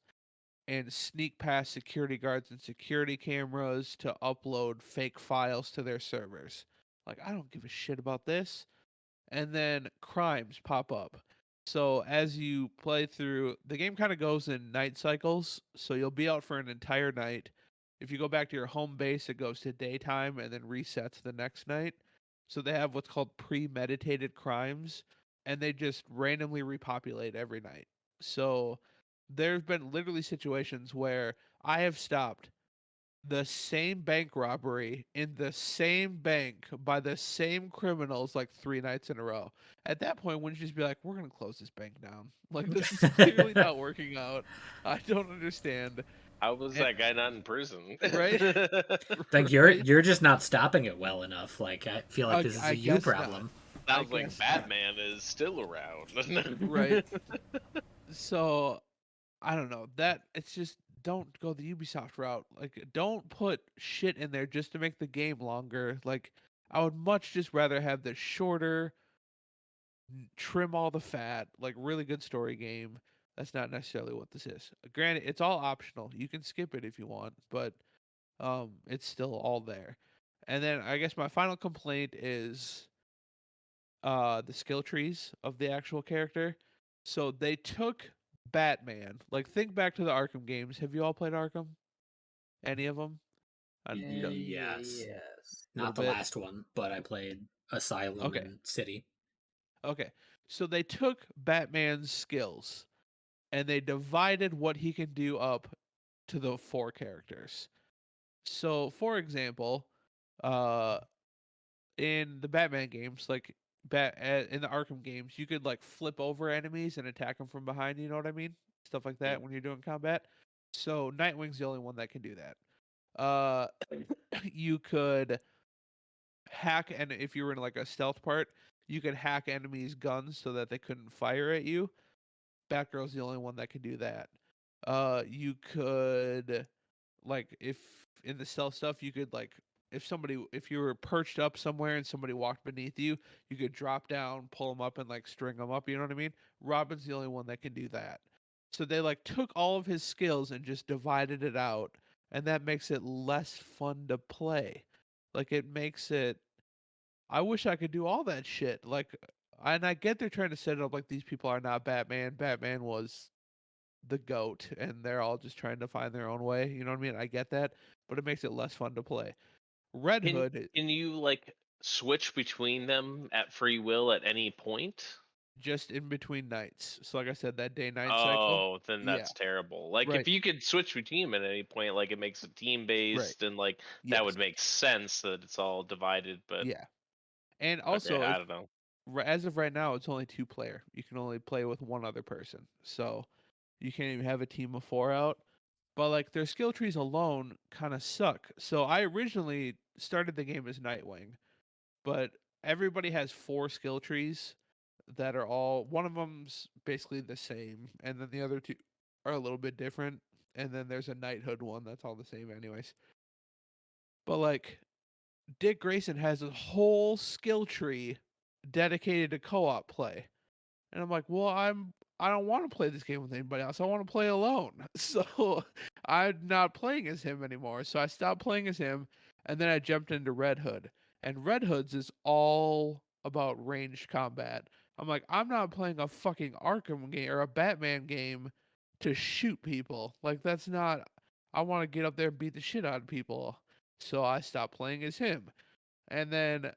and sneak past security guards and security cameras to upload fake files to their servers. Like I don't give a shit about this. And then crimes pop up. So as you play through, the game kind of goes in night cycles. So you'll be out for an entire night. If you go back to your home base, it goes to daytime and then resets the next night. So they have what's called premeditated crimes, and they just randomly repopulate every night. So there have been literally situations where I have stopped the same bank robbery in the same bank by the same criminals like 3 nights in a row. At that point, wouldn't you just be like, "We're gonna close this bank down. Like this is clearly not working out. I don't understand." How was And that guy not in prison? right, Like right. you're just not stopping it well enough. Like I feel like this is I a you guess not. problem. I Sounds like guess not. Batman is still around. Right. So I don't know. That it's just don't go the Ubisoft route. Like don't put shit in there just to make the game longer. Like I would much just rather have the shorter, trim all the fat, like really good story game. That's not necessarily what this is. Granted, it's all optional. You can skip it if you want, but it's still all there. And then I guess my final complaint is the skill trees of the actual character. So they took Batman. Like think back to the Arkham games. Have you all played Arkham? Any of them? A Yes. Yes. little Not the bit. last one, but I played Asylum Okay. and City. Okay. So they took Batman's skills and they divided what he can do up to the four characters. So, for example, uh, in the Batman games, like in the Arkham games, you could like flip over enemies and attack them from behind. You know what I mean? Stuff like that when you're doing combat. So Nightwing's the only one that can do that. You could hack, and if you were in like a stealth part, you could hack enemies' guns so that they couldn't fire at you. Batgirl's the only one that can do that. You could like if in the stealth stuff you could like if you were perched up somewhere and somebody walked beneath you, you could drop down, pull them up, and like string them up. You know what I mean? Robin's the only one that can do that. So they like took all of his skills and just divided it out, and that makes it less fun to play. Like it makes it. I wish I could do all that shit. Like, and I get they're trying to set it up like these people are not Batman. Batman was the goat and they're all just trying to find their own way. You know what I mean? I get that, but it makes it less fun to play. Red Can Hood can you like switch between them at free will at any point? just in between nights. So like I said, that day night cycle. Oh, then Yeah. that's terrible. Like if Right. you could switch between them at any point, like it makes it team Right. based and like that Yes. would make sense that it's all divided. But Yeah. And okay, also I it's don't know. as of right now it's only 2 player. You can only play with one other person. So you can't even have a team of 4 out. But like their skill trees alone kind of suck. So I originally started the game as Nightwing, but everybody has 4 skill trees that are all one of them's basically the same, and then the other 2 are a little bit different, and then there's a knighthood one that's all the same anyways. But like Dick Grayson has a whole skill tree dedicated to co-op play. And I'm like, well, I don't want to play this game with anybody else. I want to play alone. So I'm not playing as him anymore. So I stopped playing as him, and then I jumped into Red Hood. And Red Hood's is all about ranged combat. I'm like, I'm not playing a fucking Arkham game or a Batman game to shoot people. Like that's not. I want to get up there and beat the shit out of people. So I stopped playing as him. And then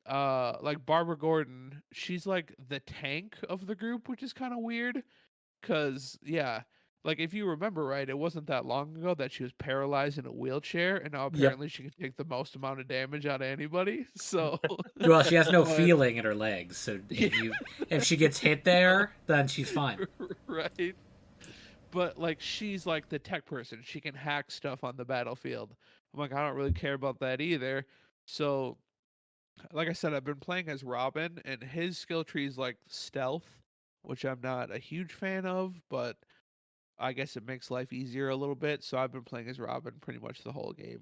like Barbara Gordon, she's like the tank of the group, which is kind of weird cuz yeah, like if you remember right, it wasn't that long ago that she was paralyzed in a wheelchair and now Yep. apparently she can take the most amount of damage out of anybody. So Well, she has no but feeling in her legs, so yeah, if she gets hit there, then she's fine. right. But like she's like the tech person. She can hack stuff on the battlefield. I'm like I don't really care about that either. So like I said, I've been playing as Robin, and his skill tree is like stealth, which I'm not a huge fan of, but I guess it makes life easier a little bit. So I've been playing as Robin pretty much the whole game.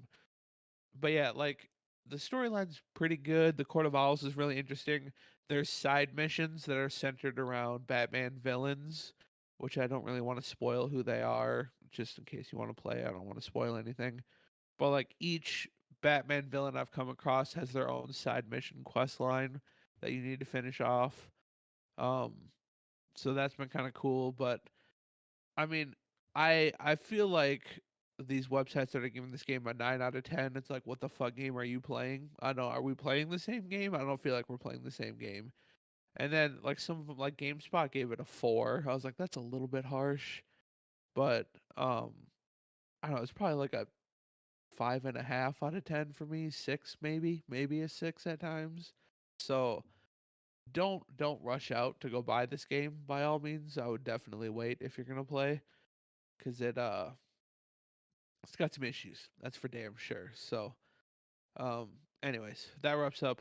But yeah, like the storyline's pretty good. The Court of Owls is really interesting. There's side missions that are centered around Batman villains, which I don't really want to spoil who they are, just in case you want to play. I don't want to spoil anything. But like each Batman villain I've come across has their own side mission quest line that you need to finish off. Um, So that's been kind of cool. But I mean, I feel like these websites that are giving this game a 9 out of 10. It's like, what the fuck game are you playing? I know. Are we playing the same game? I don't feel like we're playing the same game. And then like some of them, like GameSpot gave it a 4. I was like, that's a little bit harsh. But I don't know. It's probably like a 5.5 out of 10 for me. 6 maybe a 6 at times. So don't rush out to go buy this game by all means. I would definitely wait if you're gonna play, because it's got some issues. That's for damn sure. So um anyways, that wraps up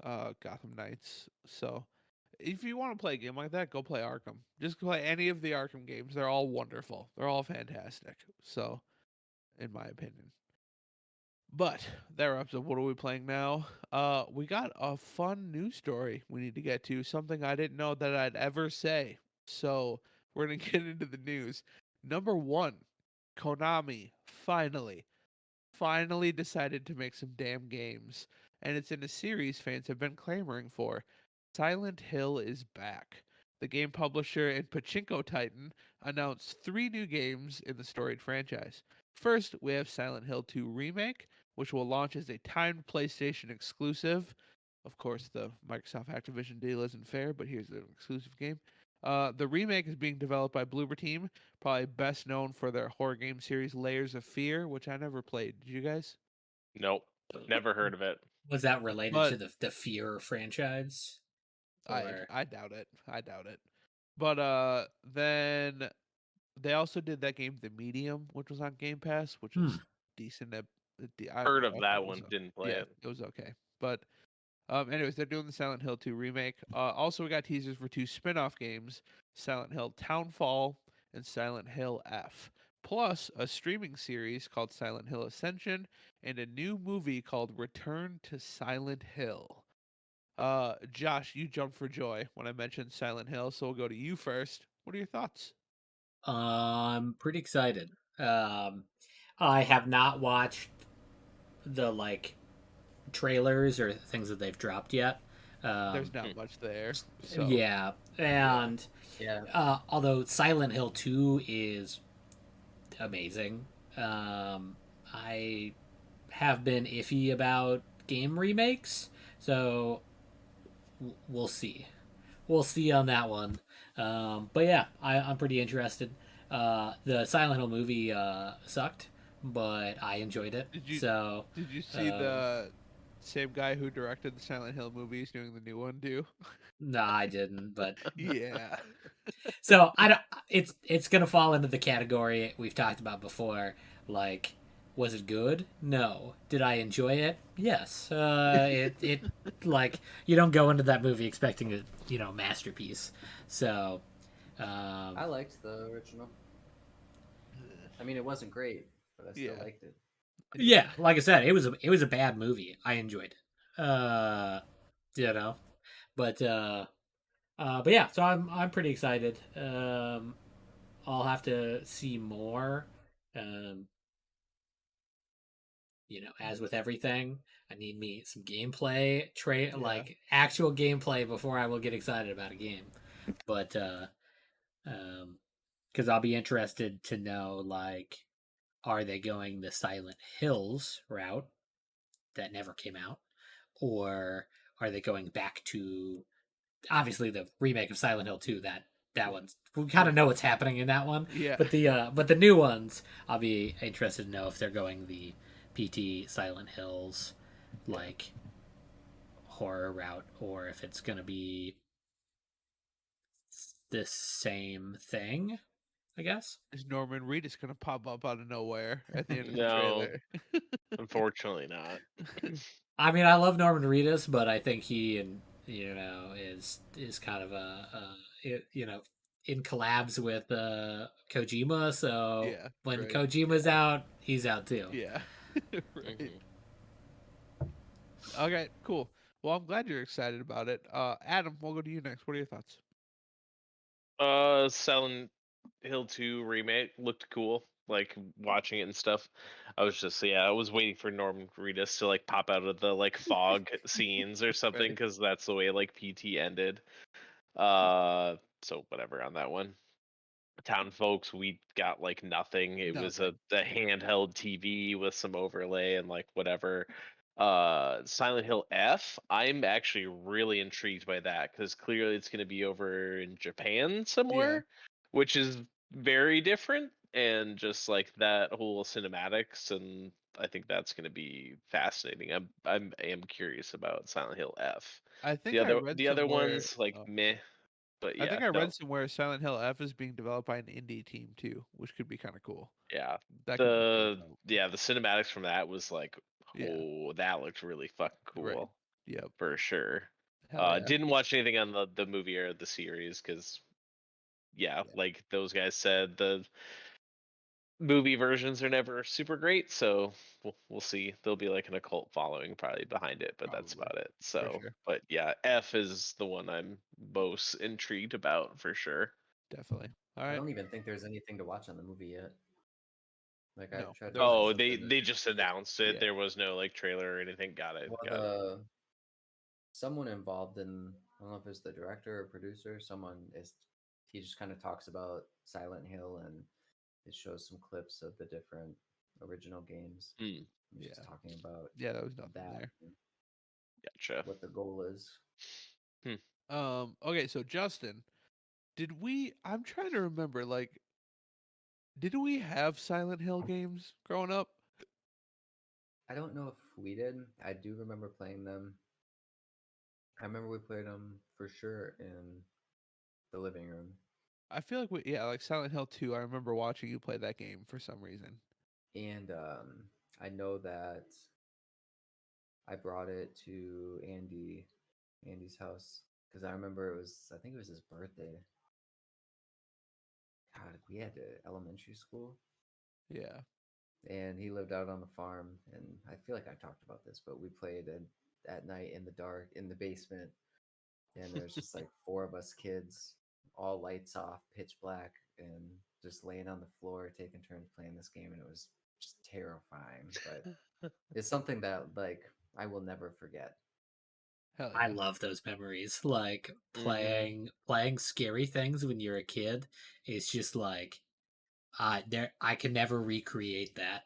Gotham Knights. So if you want to play a game like that, go play Arkham. Just play any of the Arkham games. They're all wonderful. They're all fantastic. So in my opinion. But that wraps up. What are we playing now? We got a fun news story we need to get to. Something I didn't know that I'd ever say. So we're gonna get into the news. Number one, Konami finally decided to make some damn games, and it's in a series fans have been clamoring for. Silent Hill is back. The game publisher and pachinko titan announced 3 new games in the storied franchise. First, we have Silent Hill 2 Remake, which will launch as a timed PlayStation exclusive. Of course, the Microsoft Activision deal isn't fair, but here's an exclusive game. The remake is being developed by Bloober Team, probably best known for their horror game series Layers of Fear, which I never played. Did you guys? Nope, never heard of it. Was that related to But the Fear franchise? Or I doubt it. I doubt it. But then they also did that game The Medium, which was on Game Pass, which Hmm. is decent. Heard I of thought that it was one, didn't play yeah, it. it was okay. But anyways, they're doing the Silent Hill 2 remake. Also, we got teasers for 2 spin-off games, Silent Hill Townfall and Silent Hill F. Plus, a streaming series called Silent Hill Ascension and a new movie called Return to Silent Hill. Josh, you jumped for joy when I mentioned Silent Hill, so we'll go to you first. What are your thoughts? I'm pretty excited. Um, I have not watched the trailers or things that they've dropped yet. There's Um, not much there, so yeah, yeah, and Yeah. although Silent Hill 2 is amazing, I have been iffy about game remakes, so we'll see. We'll see on that one. But yeah, I'm pretty interested. The Silent Hill movie sucked, but I enjoyed it. did you So, did you see um, the same guy who directed the Silent Hill movies doing the new one too? no, I didn't. But Yeah, so I don't. It's gonna fall into the category we've talked about before. Like, was it good? No. Did I enjoy it? Yes. It like you don't go into that movie expecting a masterpiece. So, I liked the original. I mean, it wasn't great, but I still yeah, liked it. yeah, like I said, it was a bad movie. I enjoyed it. You know, but but yeah, so I'm pretty excited. I'll have to see more. Um, as with everything, I need me some gameplay, yeah. actual gameplay before I will get excited about a game. But um, because I'll be interested to know are they going the Silent Hills route that never came out, or are they going back to obviously the remake of Silent Hill 2 that Yeah. one's we kind of know what's happening in that one, Yeah. but the new ones I'll be interested to know if they're going the PT Silent Hills Yeah. like horror route or if it's going to be the same thing, I guess. Is Norman Reedus gonna pop up out of nowhere at the end of the No, trailer? unfortunately not. I mean, I love Norman Reedus, but I think he and is kind of in collabs with Kojima. So Yeah, when right. Kojima's out, he's out too. Yeah. Right. Mhm. Okay, cool. Well, I'm glad you're excited about it. Adam, we'll go to you next. What are your thoughts? Silent Hill 2 remake looked cool. Like watching it and stuff. I was just I was waiting for Norman Reedus to like pop out of the like fog scenes or something Right. because that's the way like PT ended. so whatever on that one. Town folks, we got like nothing. It was Nothing. a handheld TV with some overlay and like whatever. Silent Hill F, I'm actually really intrigued by that because clearly it's going to be over in Japan Yeah. somewhere, which is very different, and just like that whole cinematics, and I think that's going to be fascinating. I am curious about Silent Hill F. I think I read The other somewhere. ones like Oh, meh, but I yeah, think I no. read somewhere Silent Hill F is being developed by an indie team too, which could be kind of cool. Yeah. That could be cool. The cinematics from that was like, Yeah. oh, that looked really fucking Right. cool Yep. for sure. Hell yeah. Didn't watch anything on the movie or the series because yeah, Yeah. like those guys said, the movie versions are never super great, so we'll see. There'll be like an occult following probably behind it, but that's Probably. about it. For So, sure. but yeah, F is the one I'm most intrigued about for sure. Definitely. All I right. don't even think there's anything to watch on the movie yet. Like I No, tried to there's find Oh, not. they something. they just Just announced it. Yeah. There was no like trailer or anything. Got it. well, Got it. someone involved in, I don't know if it's the director or producer. Someone is he just kind of talks about Silent Hill and it shows some clips of the different original games. Hmm. He's just Yeah. talking about Yeah, there was nothing that there. and Gotcha. what the goal is. Hmm. Okay, so Justin, did we I'm trying to remember, like, did we have Silent Hill games growing up? I don't know if we did. I do remember playing them. I remember we played them for sure in the living room. I feel like like Silent Hill 2, I remember watching you play that game for some reason. And I know that I brought it to Andy's house because I remember I think it was his birthday. God, we had elementary school, Yeah. and he lived out on the farm. And I feel like I talked about this, but we played at night in the dark in the basement, and there's just like four of us kids, all lights off, pitch black, and just laying on the floor, taking turns playing this game, and it was just terrifying. But it's something that like I will never forget. Hell I yeah. love those memories. Like Mhm. playing scary things when you're a kid is just like I can never recreate that.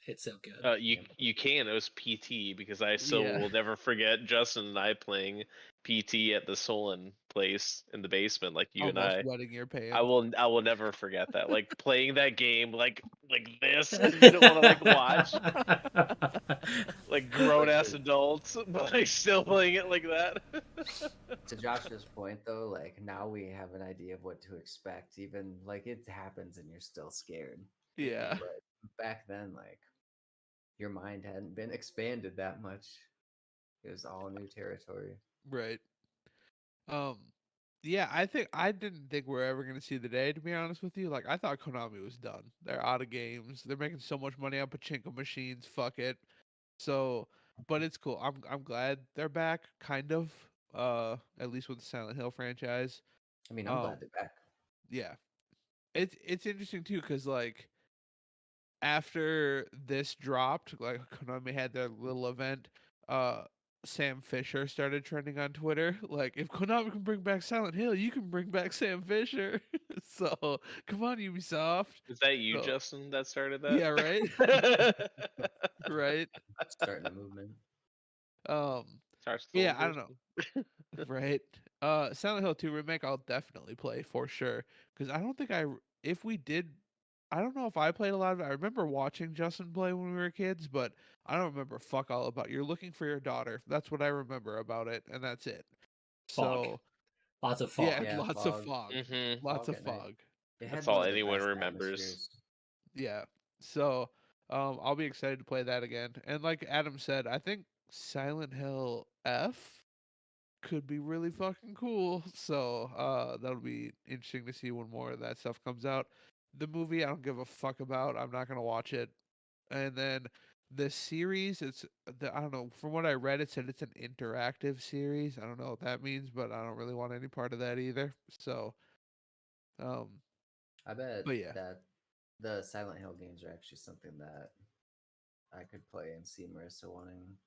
It's so good. You Yep. you can. It was PT because I still Yeah. will never forget Justin and I playing PT at the Solon place in the basement, like you and Almost I. wetting your pants. I will never forget that. Like playing that game like this because we don't want to like watch like grown But ass adults, but like still playing it like that. to Josh's point though, like now we have an idea of what to expect. Even like it happens and you're still scared. Yeah. But back then, like your mind hadn't been expanded that much. It was all new territory. Right. Um yeah, I didn't think we're ever gonna see the day, to be honest with you. Like, I thought Konami was done. They're out of games. They're making so much money on pachinko machines. Fuck it. So, but it's cool. I'm glad they're back, kind of. At least with the Silent Hill franchise. I mean, I'm Um, glad they're back. yeah, it's interesting too, cause like after this dropped, like Konami had their little event, uh Sam Fisher started trending on Twitter. Like, if Konami can bring back Silent Hill, you can bring back Sam Fisher. So come on, Ubisoft. Is that you, So Justin, that started yeah, right, that? right. Starting a movement. Um, Star yeah, I don't know. Soldiers. Right. Silent Hill 2 remake I'll definitely play for sure, cuz I don't think if we did, I don't know if I played a lot of it. I remember watching Justin play when we were kids, but I don't remember fuck all about. You're looking for your daughter. That's what I remember about it, and that's it. Fog. So, Lots of yeah, fog. and Yeah, lots of fog, fog. Mhm. Lots fog of at night. fog. It That's had all one of the anyone best remembers. atmospheres. Yeah. So, I'll be excited to play that again. And like Adam said, I think Silent Hill F could be really fucking cool. So that'll be interesting to see when more of that stuff comes out. The movie I don't give a fuck about. I'm not gonna watch it. And then the series, I don't know. From what I read, it said it's an interactive series. I don't know what that means, but I don't really want any part of that either. So, um, I bet but yeah. that the Silent Hill games are actually something that I could play and see Marissa wanting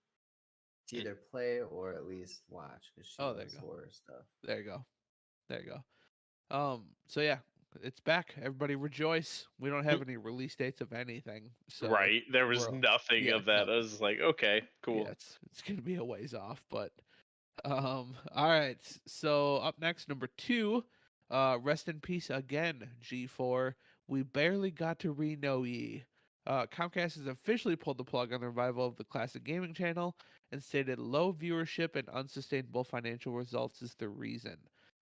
to Mm. either play or at least watch because she Oh, there you loves go. horror stuff. There you go. There you go. So yeah, it's back. Everybody rejoice. We don't have any release dates of anything, so Right. There was we're nothing yeah, of that. I nothing. was like, okay, Yeah, cool. it's gonna be a ways off, but all right. So up next, number 2, rest in peace again, G4. We barely got to re-know ye. Comcast has officially pulled the plug on the revival of the classic gaming channel and stated low viewership and unsustainable financial results is the reason.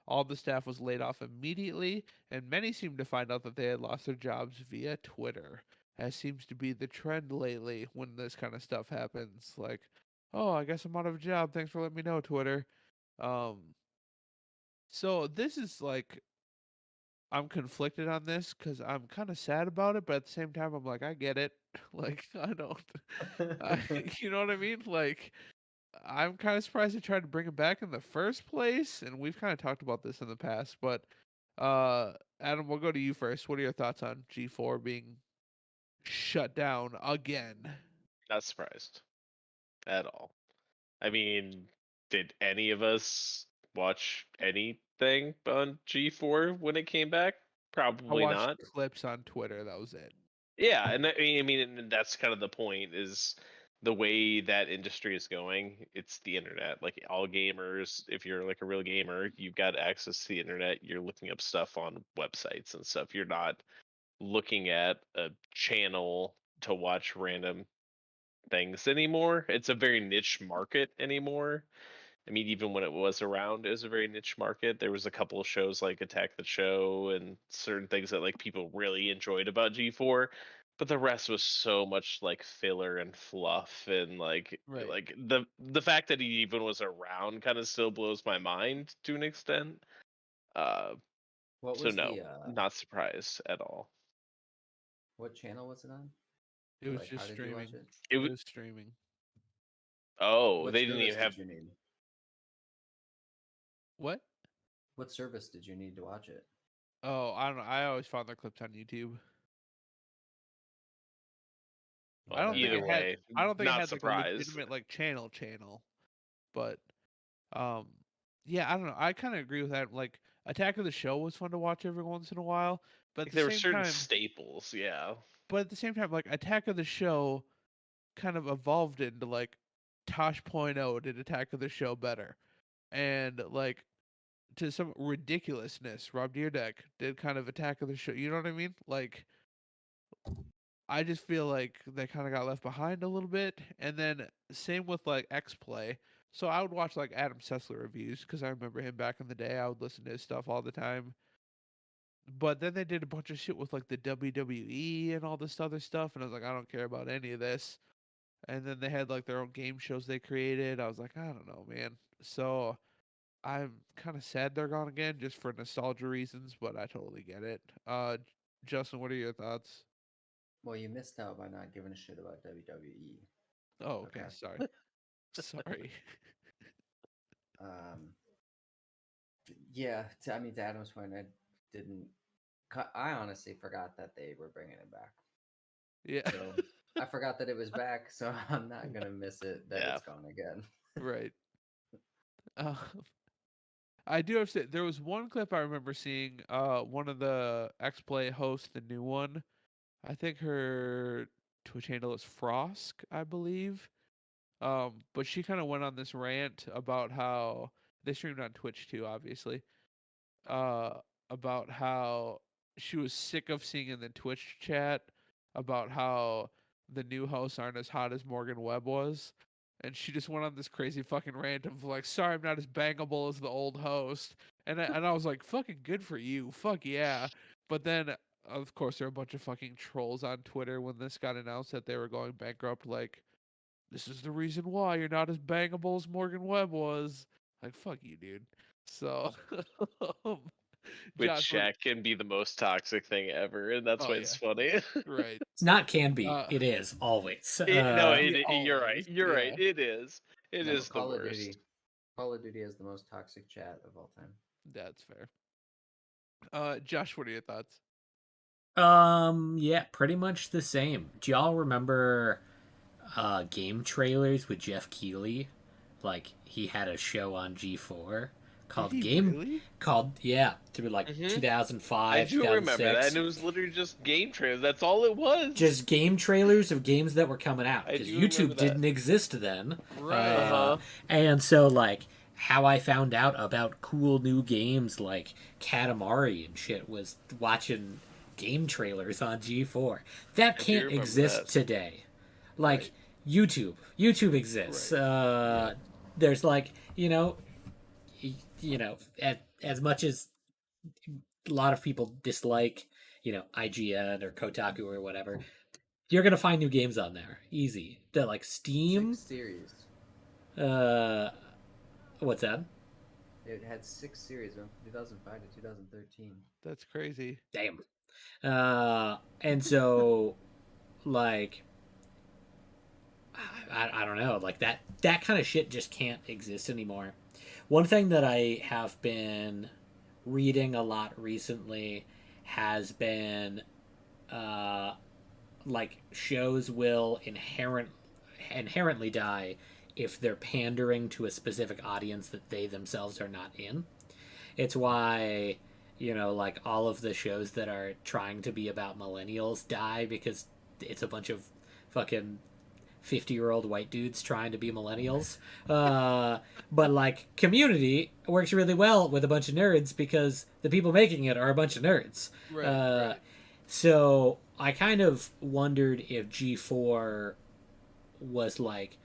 All the staff was laid off immediately, and many seemed to find out that they had lost their jobs via Twitter, as seems to be the trend lately when this kind of stuff happens. Like, oh, I guess I'm out of a job. Thanks for letting me know, Twitter. Um, so this is like I'm conflicted on this because I'm kind of sad about it, but at the same time, I'm like, I get it. Like, I don't, you know what I mean? Like, I'm kind of surprised they tried to bring it back in the first place, and we've kind of talked about this in the past. But, Adam, we'll go to you first. What are your thoughts on G4 being shut down again? Not surprised at all. I mean, did any of us watch anything on G4 when it came back? I Probably watched not. clips on Twitter. That was it. Yeah, and I mean, and that's kind of the point is the way that industry is going. It's the internet. Like all gamers, if you're like a real gamer, you've got access to the internet. You're looking up stuff on websites and stuff. You're not looking at a channel to watch random things anymore. It's a very niche market anymore. I mean, even when it was around, it was a very niche market. There was a couple of shows like Attack the Show and certain things that like people really enjoyed about G4, but the rest was so much like filler and fluff and Right. like the fact that he even was around kind of still blows my mind to an extent. Uh, What so was no, the not surprised at all. what channel was it on? It Or was like how just did you watch streaming. it? It It was was streaming. oh, What they didn't service even have did you need? What? What service did you need to watch it? Oh, I don't know. I always found their clips on YouTube. I Well, well, don't then think either it had. way, I don't think it not had like a surprised. legitimate like channel, but um, yeah, I don't know. I kind of agree with that. Like Attack of the Show was fun to watch every once in a while, but at Like, the there were same certain time, staples, yeah. like Attack of the Show kind of evolved into like Tosh.0 did Attack of the Show better, and like to some ridiculousness, Rob Deerdeck did kind of Attack of the Show. You know what I mean? Like I just feel like they kind of got left behind a little bit. And then same with like X Play. So I would watch like Adam Sessler reviews because I remember him back in the day. I would listen to his stuff all the time. But then they did a bunch of shit with like the WWE and all this other stuff, and I was like, I don't care about any of this. And then they had like their own game shows they created. I was like, I don't know, man. So I'm kind of sad they're gone again, just for nostalgia reasons. But I totally get it. Justin, what are your thoughts? Well, you missed out by not giving a shit about WWE. Oh, okay, Okay. sorry. Sorry. Um, yeah, I mean, to Adam's point, I didn't. I honestly forgot that they were bringing it back. Yeah. So I forgot that it was back. So I'm not gonna miss it that Yeah. it's gone again. Right. Uh, I do have to say there was one clip I remember seeing. One of the X Play hosts, the new one. I think her Twitch handle is Frosk, I believe. But she kind of went on this rant about how they streamed on Twitch too, obviously. uh, about how she was sick of seeing in the Twitch chat about how the new hosts aren't as hot as Morgan Webb was. And she just went on this crazy fucking rant of like, sorry, I'm not as bangable as the old host. And I was like, fucking good for you. Fuck yeah. But then, of course, there were a bunch of fucking trolls on Twitter when this got announced that they were going bankrupt. Like, this is the reason why you're not as bangable as Morgan Webb was. Like, fuck you, dude. So, um, Josh, Which what? can be the most toxic thing ever, and that's Oh why yeah, it's funny. right. It's not can be. Uh, It is always. No, yeah, you're right. always. You're right. Yeah, It is. It No, is the worst. Call of Duty is the most toxic chat of all time. that's fair. Josh, what are your thoughts? Yeah, pretty much the same. Do y'all remember game trailers with Jeff Keighley? Like he had a show on G4. called Did he Game really? through like Mhm. 2005, I do remember that, 2006. and it was literally just game trailers. That's all it was. Just game trailers of games that were coming out I because do remember YouTube that. didn't exist then. Right. And so like how I found out about cool new games like Katamari and shit was watching game trailers on G4. That I do can't remember exist that. today. Like Right. YouTube exists. Right. There's like as much as a lot of people dislike IGN or Kotaku or whatever, you're gonna find new games on there, easy. The like Steam. 6 series. Uh, what's that? It had 6 series from 2005 to 2013. That's crazy. Damn. And so like I don't know, like that kind of shit just can't exist anymore. One thing that I have been reading a lot recently has been uh like shows will inherently die if they're pandering to a specific audience that they themselves are not in. It's why like all of the shows that are trying to be about millennials die because it's a bunch of fucking 50-year-old white dudes trying to be millennials. But like Community works really well with a bunch of nerds because the people making it are a bunch of nerds. Right. Uh, Right. so I kind of wondered if G4 was like,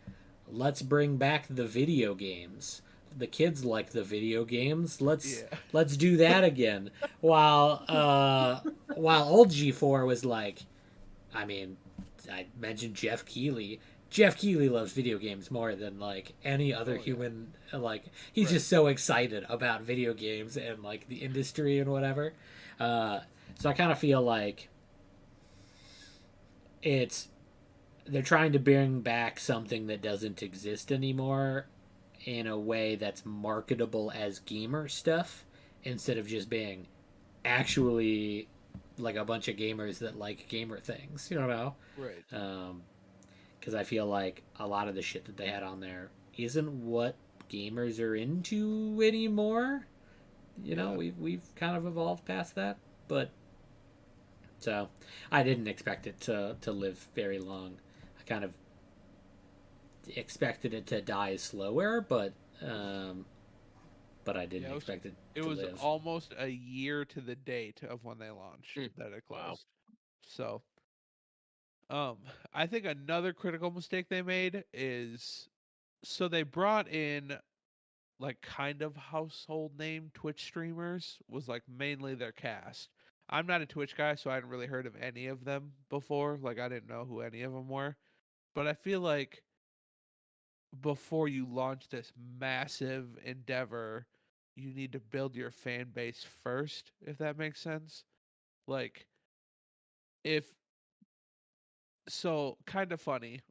let's bring back the video games. The kids like the video games. Let's Yeah. let's do that again. While old G4 was like, I mean, I mentioned Jeff Keighley. Jeff Keighley loves video games more than like any other human. Like he's Right. just so excited about video games and like the industry and whatever. So I kind of feel like it's they're trying to bring back something that doesn't exist anymore in a way that's marketable as gamer stuff instead of just being actually like a bunch of gamers that like gamer things, Right. Because I feel like a lot of the shit that they had on there isn't what gamers are into anymore. Yeah. We've kind of evolved past that, but so I didn't expect it to live very long. I kind of expected it to die slower, but I didn't Yeah, expect it it to was live. almost a year to the date of when they launched that it Wow. closed. So, um, I think another critical mistake they made is so they brought in like kind of household name Twitch streamers was like mainly their cast. I'm not a Twitch guy, so I hadn't really heard of any of them before. Like I didn't know who any of them were. But I feel like before you launch this massive endeavor, you need to build your fan base first, if that makes sense. Like if so kind of funny,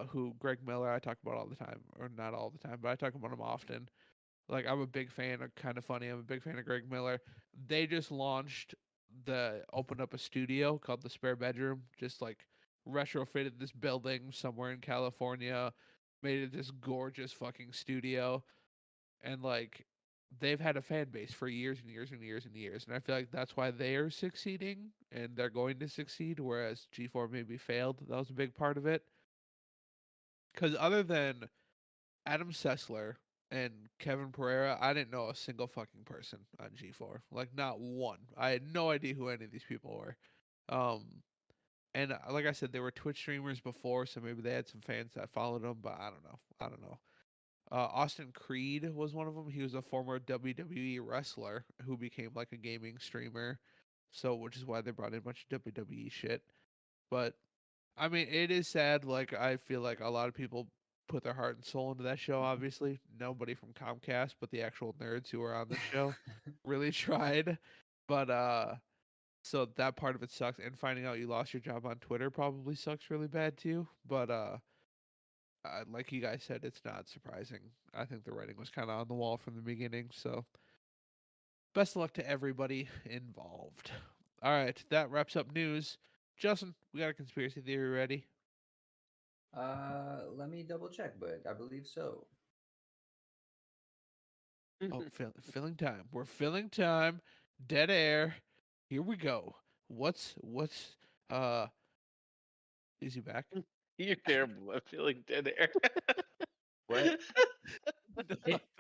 who Greg Miller I talk about all the time, or not all the time, but I talk about him often. Like I'm a big fan of Kind of Funny. I'm a big fan of Greg Miller. They just launched opened up a studio called the Spare Bedroom, just like retrofitted this building somewhere in California, made it this gorgeous fucking studio, and like they've had a fan base for years and years and years and years, and I feel like that's why they are succeeding and they're going to succeed, whereas G4 maybe failed. That was a big part of it. Because other than Adam Sessler and Kevin Pereira, I didn't know a single fucking person on G4. Like not one. I had no idea who any of these people were. Um, and like I said, they were Twitch streamers before, so maybe they had some fans that followed them. But I don't know. I don't know. Austin Creed was one of them. He was a former WWE wrestler who became like a gaming streamer. So, which is why they brought in a bunch of WWE shit. But I mean, it is sad. Like, I feel like a lot of people put their heart and soul into that show. Obviously, nobody from Comcast, but the actual nerds who were on the show really tried. But so that part of it sucks. And finding out you lost your job on Twitter probably sucks really bad too. But like you guys said, it's not surprising. I think the writing was kind of on the wall from the beginning. So best of luck to everybody involved. All right, that wraps up news. Justin, we got a conspiracy theory ready. Let me double check, but I believe so. Oh, filling time. We're filling time. Dead air. Here we go. What's uh? Is he back? You're terrible. I feel like dead air. What?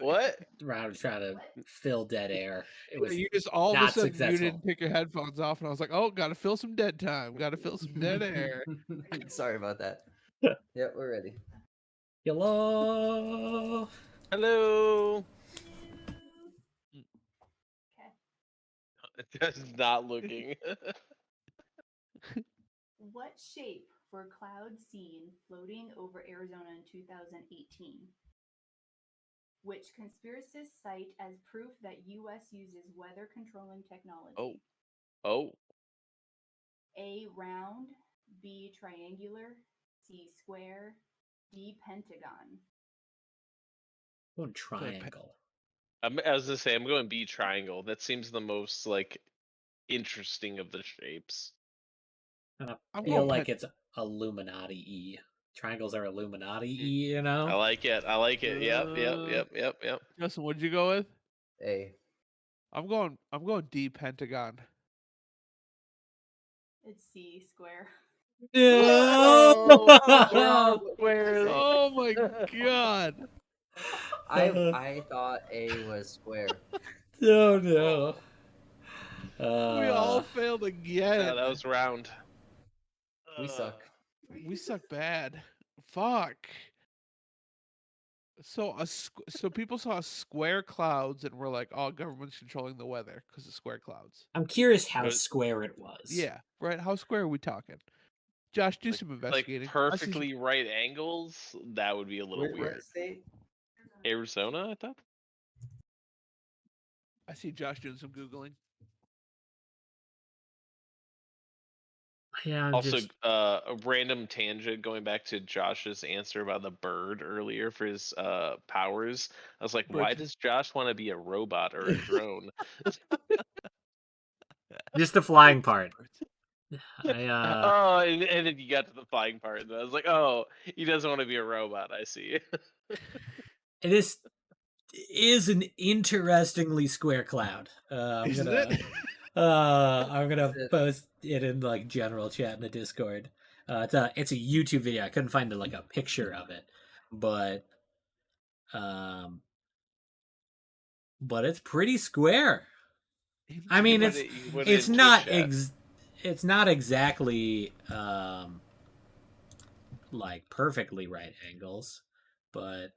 What? I was trying to fill dead air. It was You just all of a not sudden you successful. didn't take your headphones off, and I was like, oh, gotta fill some dead time. Gotta fill some dead air. Sorry about that. Yep, we're ready. Hello. Hello. Okay. Just not looking. What shape were clouds seen floating over Arizona in 2018? Which conspiracists cite as proof that U.S. uses weather controlling technology? Oh. A. Round. B. Triangular. C. Square. D. Pentagon. One triangle. I was gonna say I'm going B triangle. That seems the most like interesting of the shapes. I I'm feel going like it's Illuminati-y. Triangles are Illuminati-y, you know? I like it. Yep. Justin, what'd you go with? A. I'm going D Pentagon. It's C. Square. No! We're all Squares. Oh my god. I thought A was square. Oh no. We all failed again. That was round. We suck. We suck bad. Fuck. So so people saw square clouds and were like, "Oh, government's controlling the weather because of square clouds." I'm curious how But- square it was. Yeah, right. How square are we talking? Josh, do some Like investigating. perfectly right angles. That would be a little What weird. state? Arizona, I thought. I see Josh doing some googling. Yeah, I'm Also, just a random tangent going back to Josh's answer about the bird earlier for his powers. I was like, why Birds. does Josh want to be a robot or a drone? just the flying part. I Oh, and then you got to the flying part, and I was like, oh, he doesn't want to be a robot. I see. this is an interestingly square cloud. Isn't it? I'm gonna Is it- post it in like general chat in the Discord. It's a YouTube video. I couldn't find like a picture of it, but it's pretty square. I You mean, put it it's in not Twitch chat. it's not exactly like perfectly right angles, but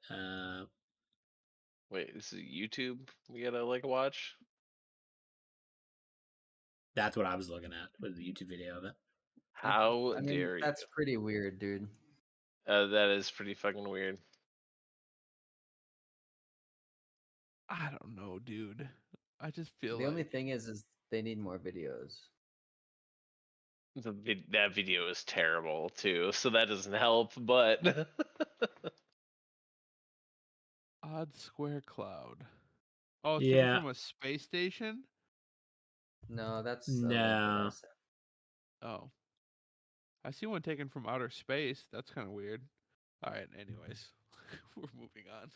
Wait, this is YouTube. We gotta like watch. that's what I was looking at was the YouTube video of it. How I mean, dare that's you? pretty weird, dude. That is pretty fucking weird. I don't know, dude. I just feel The only like thing is they need more videos. That video is terrible too, so that doesn't help. But odd square cloud. Oh, it's taken Yeah. from a space station? No, that's No. Oh. I see one taken from outer space. That's kind of weird. All right, anyways. We're moving on.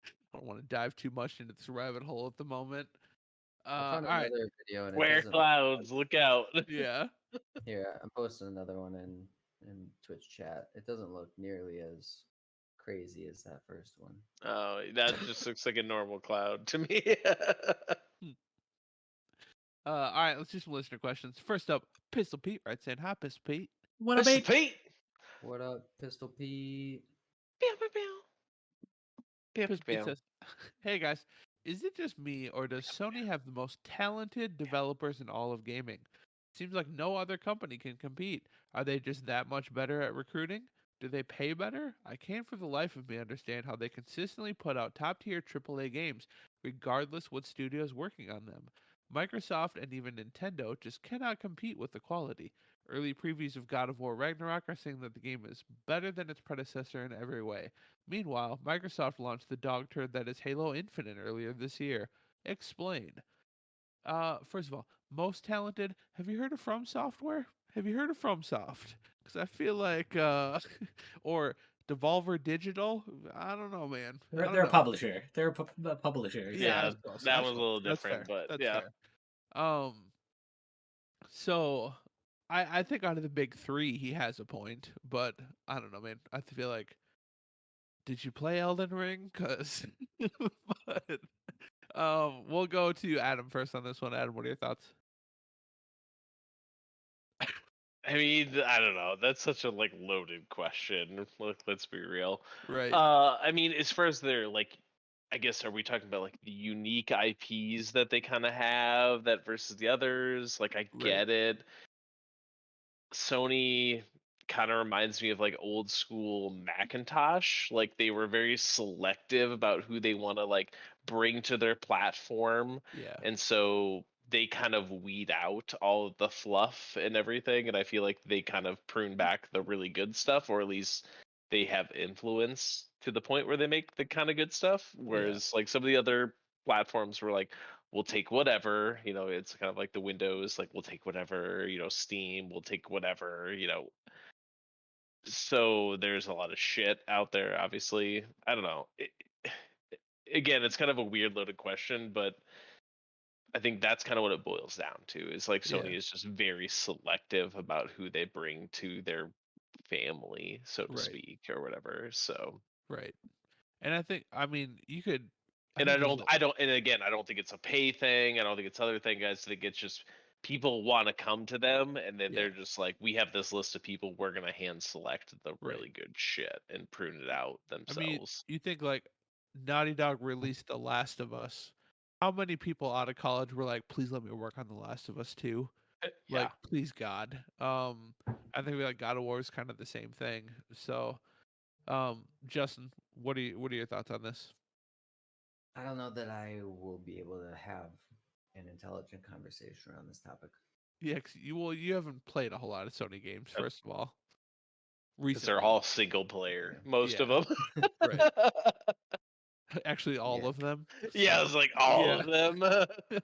I don't want to dive too much into this rabbit hole at the moment. I All found right. another video and it Square doesn't clouds, look out! Yeah. Here, I'm posting another one in Twitch chat. It doesn't look nearly as crazy as that first one. Oh, that just looks like a normal cloud to me. All right, let's do some listener questions. First up, Pistol Pete writes saying, "Hi, Pistol Pete." What Mr. about Pete. What up, Pistol Pete? Pew, pew, pew. Pew, Pistol pew, Pete pew. says, "Hey guys, is it just me or does Sony have the most talented developers in all of gaming? Seems like no other company can compete. Are they just that much better at recruiting? Do they pay better? I can't for the life of me understand how they consistently put out top-tier AAA games, regardless what studio is working on them. Microsoft and even Nintendo just cannot compete with the quality. Early previews of God of War Ragnarok are saying that the game is better than its predecessor in every way. Meanwhile, Microsoft launched the dog turd that is Halo Infinite earlier this year. Explain." First of all, most talented. Have you heard of From Software? Have you heard of FromSoft? Because I feel like, or Devolver Digital. I don't know, man. I don't They're a know. publisher. They're a publisher. Yeah, Yeah, I suppose. that I one's a suppose. little That's fair. different, but That's yeah. fair. So I think out of the big three, he has a point, but I don't know, man. I feel like, did you play Elden Ring? Cause, but we'll go to Adam first on this one. Adam, what are your thoughts? I mean, I don't know. That's such a like loaded question. Let's be real. Right. I mean, as far as their like, I guess are we talking about like the unique IPs that they kind of have that versus the others? Like, I Right. get it. Sony kind of reminds me of like old school Macintosh. Like they were very selective about who they want to like bring to their platform. Yeah. And so they kind of weed out all of the fluff and everything. And I feel like they kind of prune back the really good stuff, or at least they have influence to the point where they make the kind of good stuff. Yeah. Whereas like some of the other platforms were like, we'll take whatever, it's kind of like the Windows, like we'll take whatever, Steam, we'll take whatever. So there's a lot of shit out there, obviously. I don't know. Again, it's kind of a weird loaded question, but I think that's kind of what it boils down to is like Yeah. Sony is just very selective about who they bring to their family, so to Right. speak, or whatever. So, Right. And I think, I mean, you could. I and think there's and again, I don't think it's a pay thing. I don't think it's other thing, guys. I think it's just people want to come to them, and then Yeah. they're just like, we have this list of people. We're gonna hand select the Right. really good shit and prune it out I mean, themselves. you think like Naughty Dog released The Last of Us. How many people out of college were like, please let me work on The Last of Us too? Yeah, Like, please God. I think like God of War is kind of the same thing. So, Justin, what are your thoughts on this? I don't know that I will be able to have an intelligent conversation around this topic. Yeah, 'cause you haven't played a whole lot of Sony games, first of all, because they're recently. all single player, most of Yeah, them. right. Actually, all Yeah. of them. Yeah, So, it's like all yeah. of them.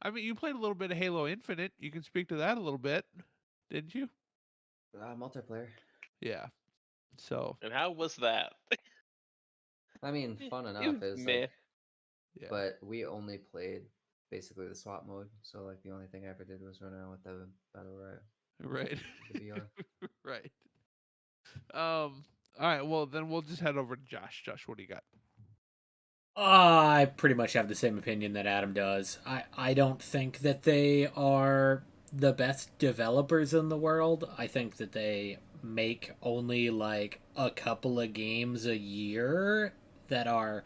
I mean, you played a little bit of Halo Infinite. You can speak to that a little bit, didn't you? Multiplayer. Yeah. So, And how was that? I mean, fun It was enough. It was meh. like, yeah. but we only played basically the swap mode. So like the only thing I ever did was run around with the battle royale, Right. the VR. Right. All right. Well, then we'll just head over to Josh. Josh, what do you got? I pretty much have the same opinion that Adam does. I don't think that they are the best developers in the world. I think that they make only like a couple of games a year that are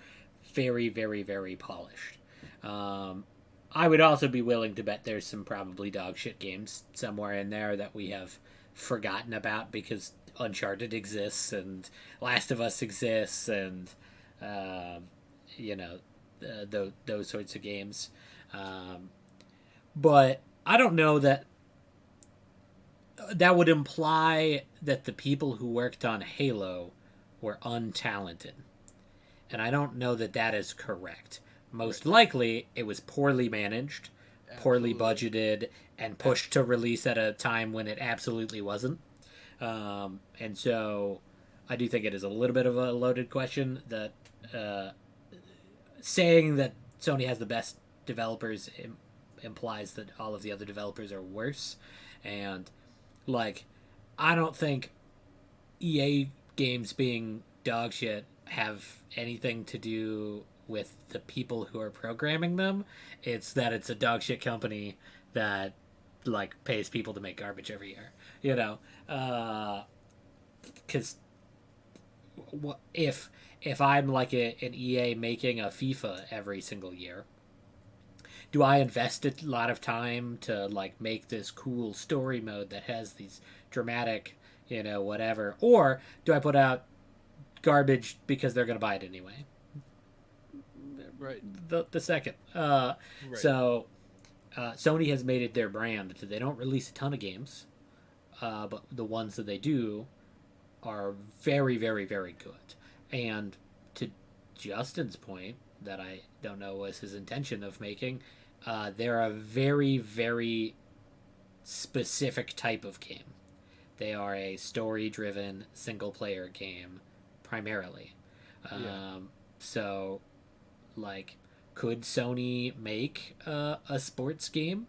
very, very, very polished. I would also be willing to bet there's some probably dog shit games somewhere in there that we have forgotten about because Uncharted exists and Last of Us exists and um you know, those sorts of games. But I don't know that that would imply that the people who worked on Halo were untalented. And I don't know that that is correct. Most Right. likely, it was poorly managed, poorly Absolutely. budgeted, and pushed to release at a time when it absolutely wasn't. And so I do think it is a little bit of a loaded question that uh, saying that Sony has the best developers implies that all of the other developers are worse. And like, I don't think EA games being dog shit have anything to do with the people who are programming them. It's that it's a dog shit company that like pays people to make garbage every year. You know, because if I'm like an EA making a FIFA every single year, do I invest a lot of time to like make this cool story mode that has these dramatic, whatever, or do I put out garbage because they're gonna buy it anyway? Right. The second. Right. So Sony has made it their brand. They don't release a ton of games, but the ones that they do are very, very, very good. And to Justin's point, that I don't know was his intention of making, they're a very, very specific type of game. They are a story-driven single-player game primarily. Yeah. So, like, could Sony make a sports game?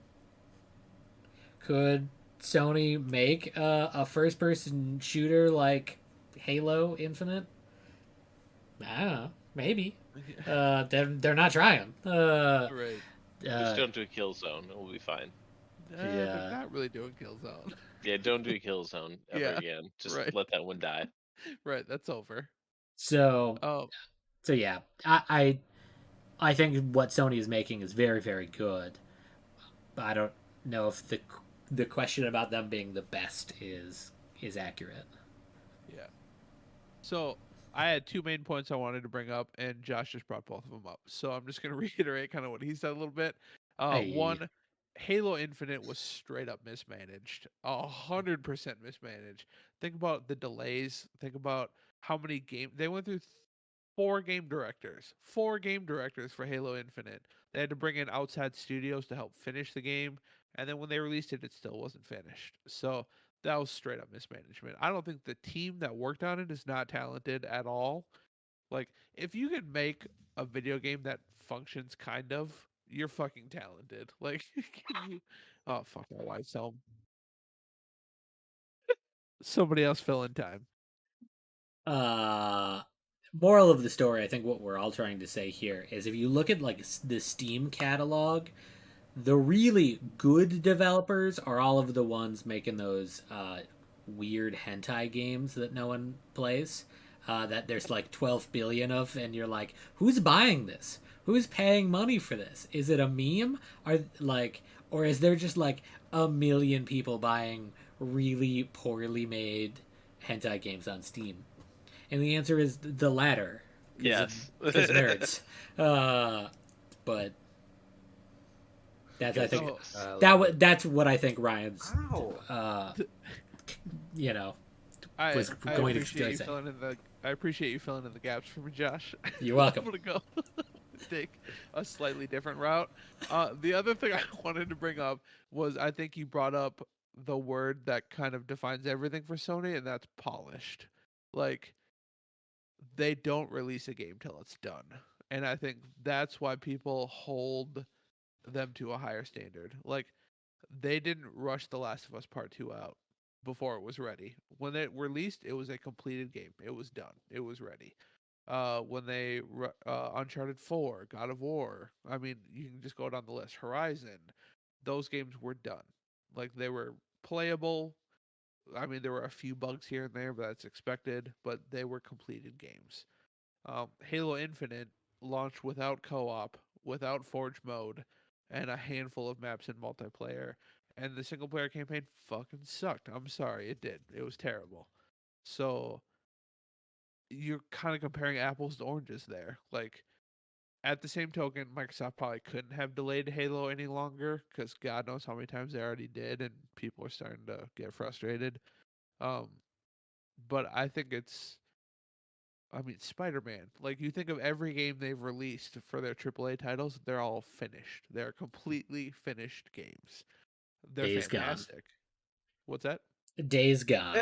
Could Sony make a first-person shooter like Halo Infinite? I don't know. Maybe. They're not trying. Right. Just don't do a kill zone. It will be fine. They're Yeah. not really doing Killzone. Yeah, don't do a kill zone ever Yeah, again. Just right. let that one die. Right, that's over. So Oh, yeah, I think what Sony is making is very, very good. But I don't know if the question about them being the best is accurate. yeah. So I had two main points I wanted to bring up, and Josh just brought both of them up. So I'm just going to reiterate kind of what he said a little bit. Hey, One, Halo Infinite was straight up mismanaged, 100% mismanaged. Think about the delays. Think about how many games they went through. Four game directors for Halo Infinite. They had to bring in outside studios to help finish the game, and then when they released it, it still wasn't finished. So that was straight up mismanagement. I don't think the team that worked on it is not talented at all. Like, if you can make a video game that functions kind of, you're fucking talented. Like, can you? Oh fuck, my wife's home. Somebody else fill in time. uh, moral of the story, I think what we're all trying to say here is if you look at like the Steam catalog, the really good developers are all of the ones making those weird hentai games that no one plays. That there's like 12 billion of, and you're like, who's buying this? Who's paying money for this? Is it a meme? Or is there just like a million people buying really poorly made hentai games on Steam? And the answer is the latter. Yes. Because nerds. But that's I think that's what I think Ryan's you know was I going to appreciate you say. filling in the I appreciate you filling in the gaps for me, Josh. You're welcome. I'm gonna go take a slightly different route. The other thing I wanted to bring up was I think you brought up the word that kind of defines everything for Sony, and that's polished. Like, they don't release a game till it's done, and I think that's why people hold them to a higher standard. Like, they didn't rush The Last of Us Part 2 out before it was ready. When it released, it was a completed game. It was done. It was ready. When they Uncharted 4, God of War, I mean, you can just go down the list. Horizon, those games were done. Like, they were playable. I mean, there were a few bugs here and there, but that's expected. But they were completed games. Halo Infinite launched without co-op, without Forge mode, and a handful of maps in multiplayer. And the single player campaign fucking sucked. I'm sorry, it did. It was terrible. So you're kind of comparing apples to oranges there. Like, at the same token, Microsoft probably couldn't have delayed Halo any longer because God knows how many times they already did, and people are starting to get frustrated. Um, but I think I mean, Spider-Man. Like, you think of every game they've released for their AAA titles, they're all finished. They're completely finished games. They're Days Gone. fantastic. What's that? Days Gone.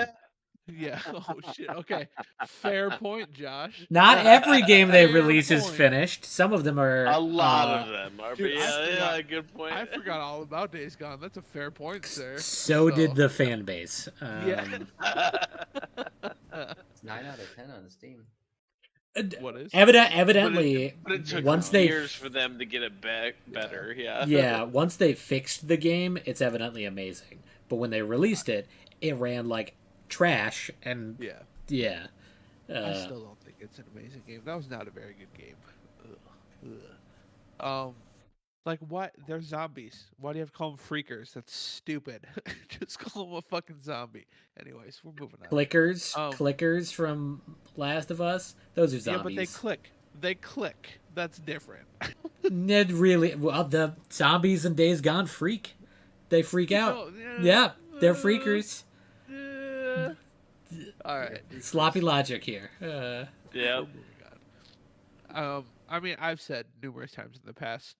Yeah. Oh shit. Okay. Fair point, Josh. Not every game they Fair release is point. finished. Some of them are A lot of them are. Dude, Yeah, good point. I forgot all about Days Gone. That's a fair point, sir. So did the fan base. Yeah. It's 9 out of 10 on Steam. What is? Evidently, but it took once they years for them to get it back better. Yeah. yeah, once they fixed the game, it's evidently amazing. But when they released it, it ran like trash, and Yeah. yeah. I still don't think it's an amazing game. That was not a very good game. Ugh. Like, what? They're zombies. Why do you have to call them freakers? That's stupid. Just call them a fucking zombie. Anyways, we're moving on. Clickers from Last of Us. Those are zombies. Yeah, but they click. They click. That's different. It really well. The zombies in Days Gone freak. They freak out. Yeah, they're freakers. All right. Sloppy logic here. Yeah. I mean, I've said numerous times in the past,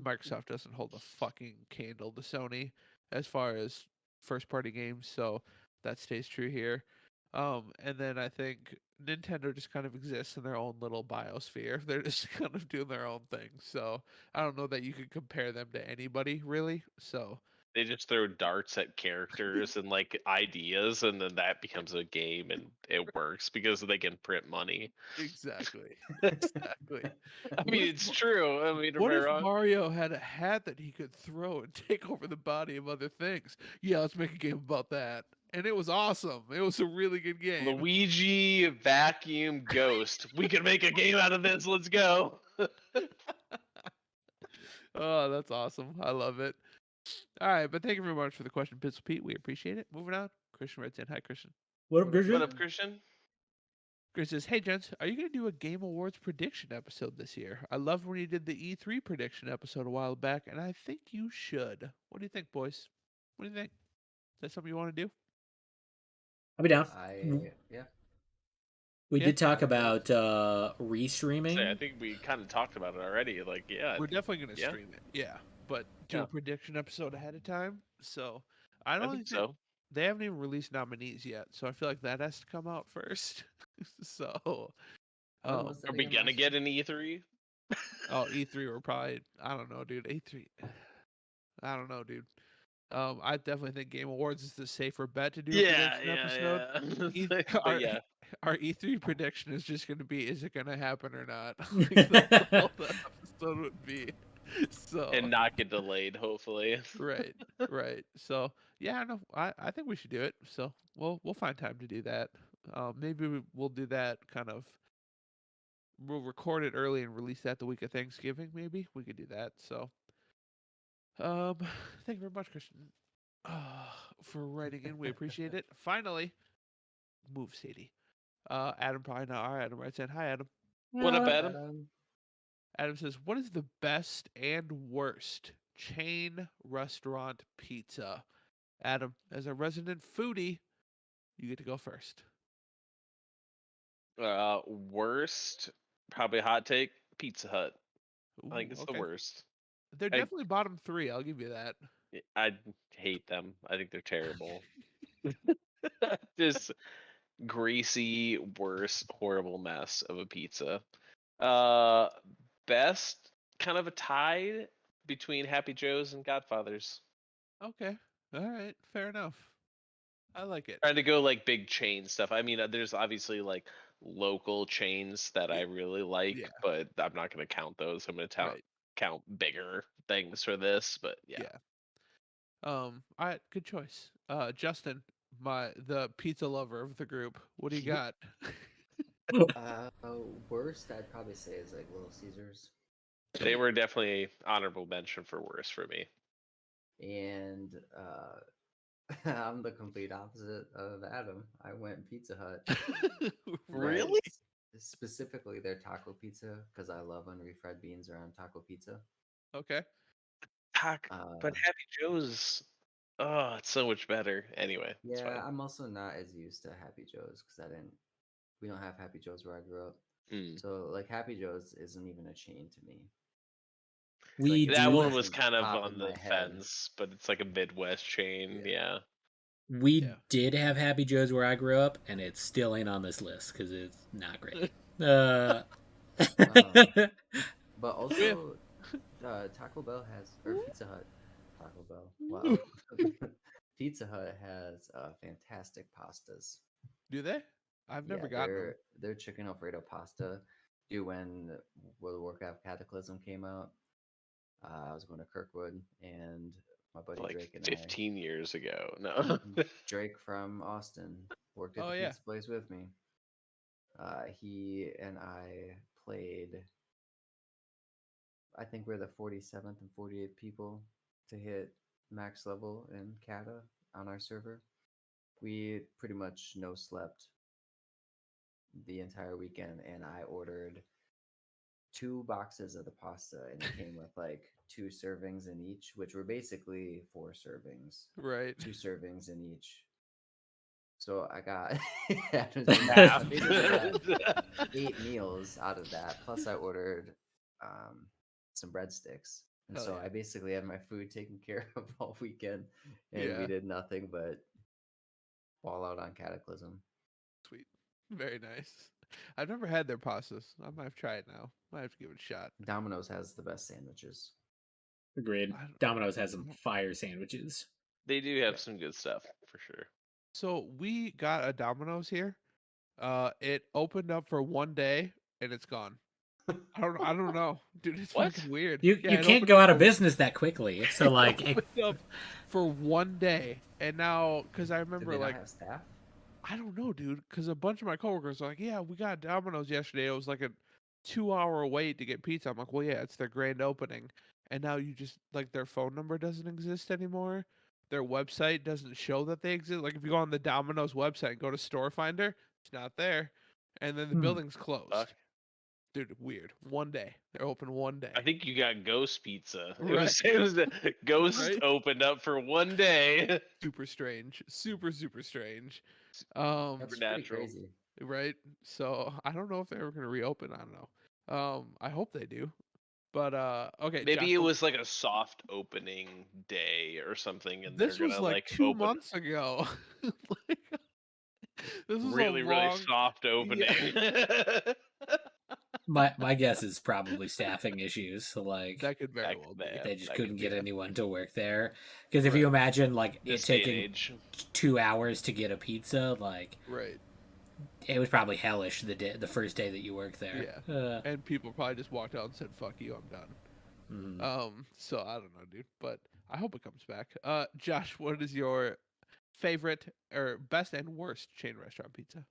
Microsoft doesn't hold a fucking candle to Sony as far as first-party games. So That stays true here. And then I think Nintendo just kind of exists in their own little biosphere. They're just kind of doing their own thing. So I don't know that you could compare them to anybody really. So They just throw darts at characters and like ideas, and then that becomes a game, and it works because they can print money. exactly, exactly. I What mean, if it's true. I mean, am what I if wrong? Mario had a hat that he could throw and take over the body of other things? Yeah, let's make a game about that. And it was awesome. It was a really good game. Luigi vacuum ghost. We could make a game out of this. Let's go. Oh, that's awesome. I love it. All right, but thank you very much for the question, Pistol Pete. We appreciate it. Moving on. Christian writes in. Hi, Christian. What up, What up, What Christian? up, Christian? Chris says, "Hey, gents, are you going to do a Game Awards prediction episode this year? I loved when you did the E3 prediction episode a while back, and I think you should. What do you think, boys? What do you think? Is that something you want to do? I'll be down. Yeah. We Yeah, did talk I'm down. about Say, I restreaming. think we kind of talked about it already. Like, yeah, we're definitely going to yeah, stream it. Yeah, but do yeah. a prediction episode ahead of time. So I I don't think even think so. they haven't even released nominees yet. So I feel like that has to come out first. So, When was that Are we again gonna last get year? an E3? oh, E3 we're probably I don't know, dude. E3, I don't know, dude. I definitely think Game Awards is the safer bet to do a Yeah, prediction episode. yeah. But Our yeah, our E3 prediction is just going to be, is it going to happen or not? Like that's all the episode would be. So and not get delayed. Hopefully. right, right. So yeah, no, I think we should do it. So we'll find time to do that. Maybe we'll do that kind of. We'll record it early and release that the week of Thanksgiving. Maybe we could do that. So um, thank you very much, Christian, for writing in. We appreciate it. Finally, move, Sadie. Adam probably not. Our Adam writes in. Hi, Adam. What up, What up, Adam? Adam? Adam says, "What is the best and worst chain restaurant pizza?" Adam, as a resident foodie, you get to go first. Worst, probably hot take. Pizza Hut. I think Ooh, it's the okay. worst. They're I definitely bottom three. I'll give you that. I hate them. I think they're terrible. Just greasy, worse, horrible mess of a pizza. Uh, Best, kind of a tie between Happy Joe's and Godfather's. Okay. All right. Fair enough. I like it. Trying to go like big chain stuff. I mean, there's obviously like local chains that I Yeah. really like, Yeah. but I'm not going to count those. I'm going to Right. count bigger things for this. But yeah, Yeah. All right. Good choice. Justin, the pizza lover of the group. What do you got? Uh, Worst I'd probably say is like Little Caesars, they were definitely honorable mention for worst for me. and I'm the complete opposite of Adam. I went Pizza Hut, but Really? specifically their taco pizza because I love when refried beans are on taco pizza. Okay. But Uh, Happy Joe's, oh, it's so much better. Anyway, it's yeah, fine. I'm also not as used to Happy Joe's because we don't have Happy Joe's where I grew up. Mm. So like Happy Joe's isn't even a chain to me. It's We like it That just one do was doesn't kind of pop on in the my head. fence, but it's like a Midwest chain. Yeah. Yeah. we Yeah. did have Happy Joe's where I grew up, and it still ain't on this list because it's not great. Uh, But Yeah. also, Taco Bell has or Pizza Hut. Taco Bell. Wow. Pizza Hut has fantastic pastas. Do they? I've Yeah, never gotten them. their chicken Alfredo pasta. Dude, when World of Warcraft Cataclysm came out, I was going to Kirkwood, and my buddy Like Drake and I, 15 years ago. No. Drake from Austin, worked at Oh the yeah. pizza place with me. He and I played. I think we're the 47th and 48th people to hit max level in Kata on our server. We pretty much no slept the entire weekend, and I ordered 2 boxes of the pasta, and it came with like 2 servings in each, which were basically 4 servings, Right. 2 servings in each. So I got, I Math. basically got 8 meals out of that. Plus, I ordered some breadsticks, and Hell so yeah. I basically had my food taken care of all weekend, and Yeah. we did nothing but Ball out on Cataclysm. Sweet. Very nice. I've never had their pastas. I might have tried it now. Might have to give it a shot. Domino's has the best sandwiches. Agreed. I don't- Domino's has I some don't- fire sandwiches. They do have Yeah. some good stuff for sure. So we got a Domino's here. It opened up for one day and it's gone. I don't know, dude. It's What? fucking weird. You Yeah, it can't opened go up out of for business that quickly. So like, opened up for one day, and now because I Did remember they not like have staff? I don't know, dude. Because a bunch of my coworkers are like, "Yeah, we got Domino's yesterday. It was like a 2 hour wait to get pizza." I'm like, "Well, yeah, it's their grand opening," and now you just like their phone number doesn't exist anymore. Their website doesn't show that they exist. Like if you go on the Domino's website and go to Store Finder, it's not there, and then the building's closed. Fuck. Dude, weird. One day they're open one day. I think you got Ghost Pizza. Right. It was Ghost Right. opened up for one day. Super strange. Super strange. That's pretty Supernatural. crazy. Right. So I don't know if they're ever gonna reopen. I don't know. I hope they do. But okay, Maybe Josh. it was like a soft opening day or something, and they're This was gonna like like 2 months ago. Like, this was really, a really long. soft opening. my guess is probably staffing issues. So like, That could very That- well be. that- they just that couldn't could get be. anyone to work there. Because if you Right. imagine like it this day and taking age. 2 hours to get a pizza, like Right. it was probably hellish the first day that you worked there. Yeah. And people probably just walked out and said, "Fuck you, I'm done." Mhm. So I don't know, dude. But I hope it comes back. Josh, what is your favorite or best and worst chain restaurant pizza?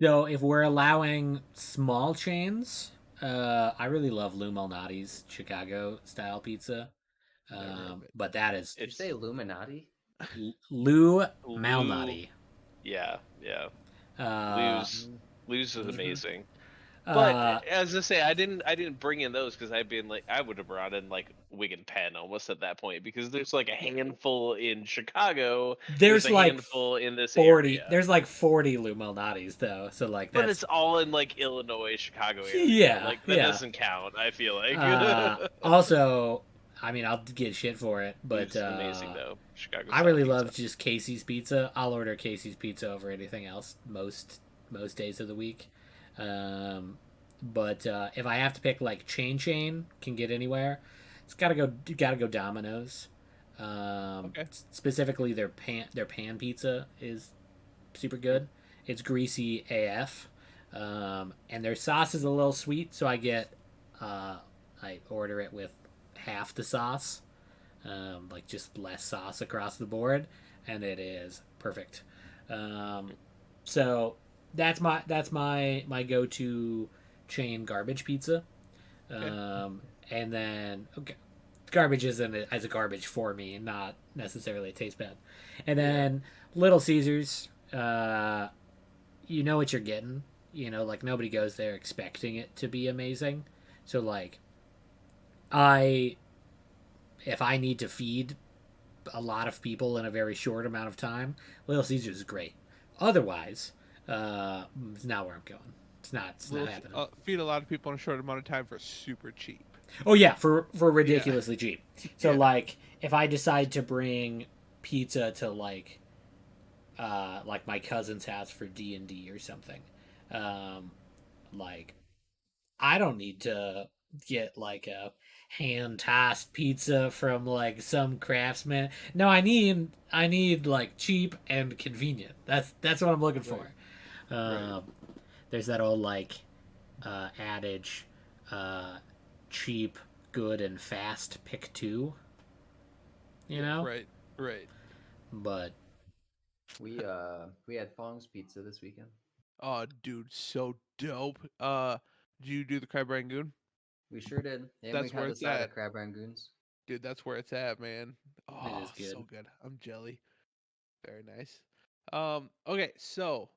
So if we're allowing small chains, I really love Lou Malnati's Chicago style pizza. Never heard of it. But that is Did you say Illuminati? Lou Lou- Malnati. Yeah. Uh, Lou's is Mhm. amazing. uh, But as I say, I didn't bring in those because I'd been like I would have brought in like Wigan Penn almost at that point because there's like a handful in Chicago. there's a like handful in this 40. area. There's like 40 Lou Malnati's though. So like But that's it's all in like Illinois, Chicago area. Yeah, like that yeah. doesn't count. I feel like also. I mean, I'll get shit for it, but it's amazing though. Chicago. I really style love pizza. just Casey's Pizza. I'll order Casey's Pizza over anything else most days of the week. But if I have to pick like chain can get anywhere, it's gotta go Domino's. Okay. Specifically their pan pizza is super good. It's greasy AF, and their sauce is a little sweet, so I order it with half the sauce, like just less sauce across the board, and it is perfect. So that's my go-to chain garbage pizza. And then garbage isn't as a garbage for me, not necessarily it tastes bad. And then Little Caesars, you know what you're getting. You know, like nobody goes there expecting it to be amazing. So like, if I need to feed a lot of people in a very short amount of time, Little Caesars is great. Otherwise, it's not where I'm going. It's not happening. Feed a lot of people in a short amount of time for super cheap. Oh yeah, for ridiculously cheap. So Yeah. like, if I decide to bring pizza to like my cousin's house for D&D or something, like I don't need to get like a hand tossed pizza from like some craftsman. No, I need like cheap and convenient. That's what I'm looking for. There's that old like adage, cheap, good, and fast pick two. You know, Right. but We had Fong's Pizza this weekend. Oh, dude, so dope. Did you do the crab rangoon? We sure did. And That's we where had the it's side at. of crab rangoons. Dude, that's where it's at, man. Oh, is good. so good. I'm jelly. Very nice. Okay, so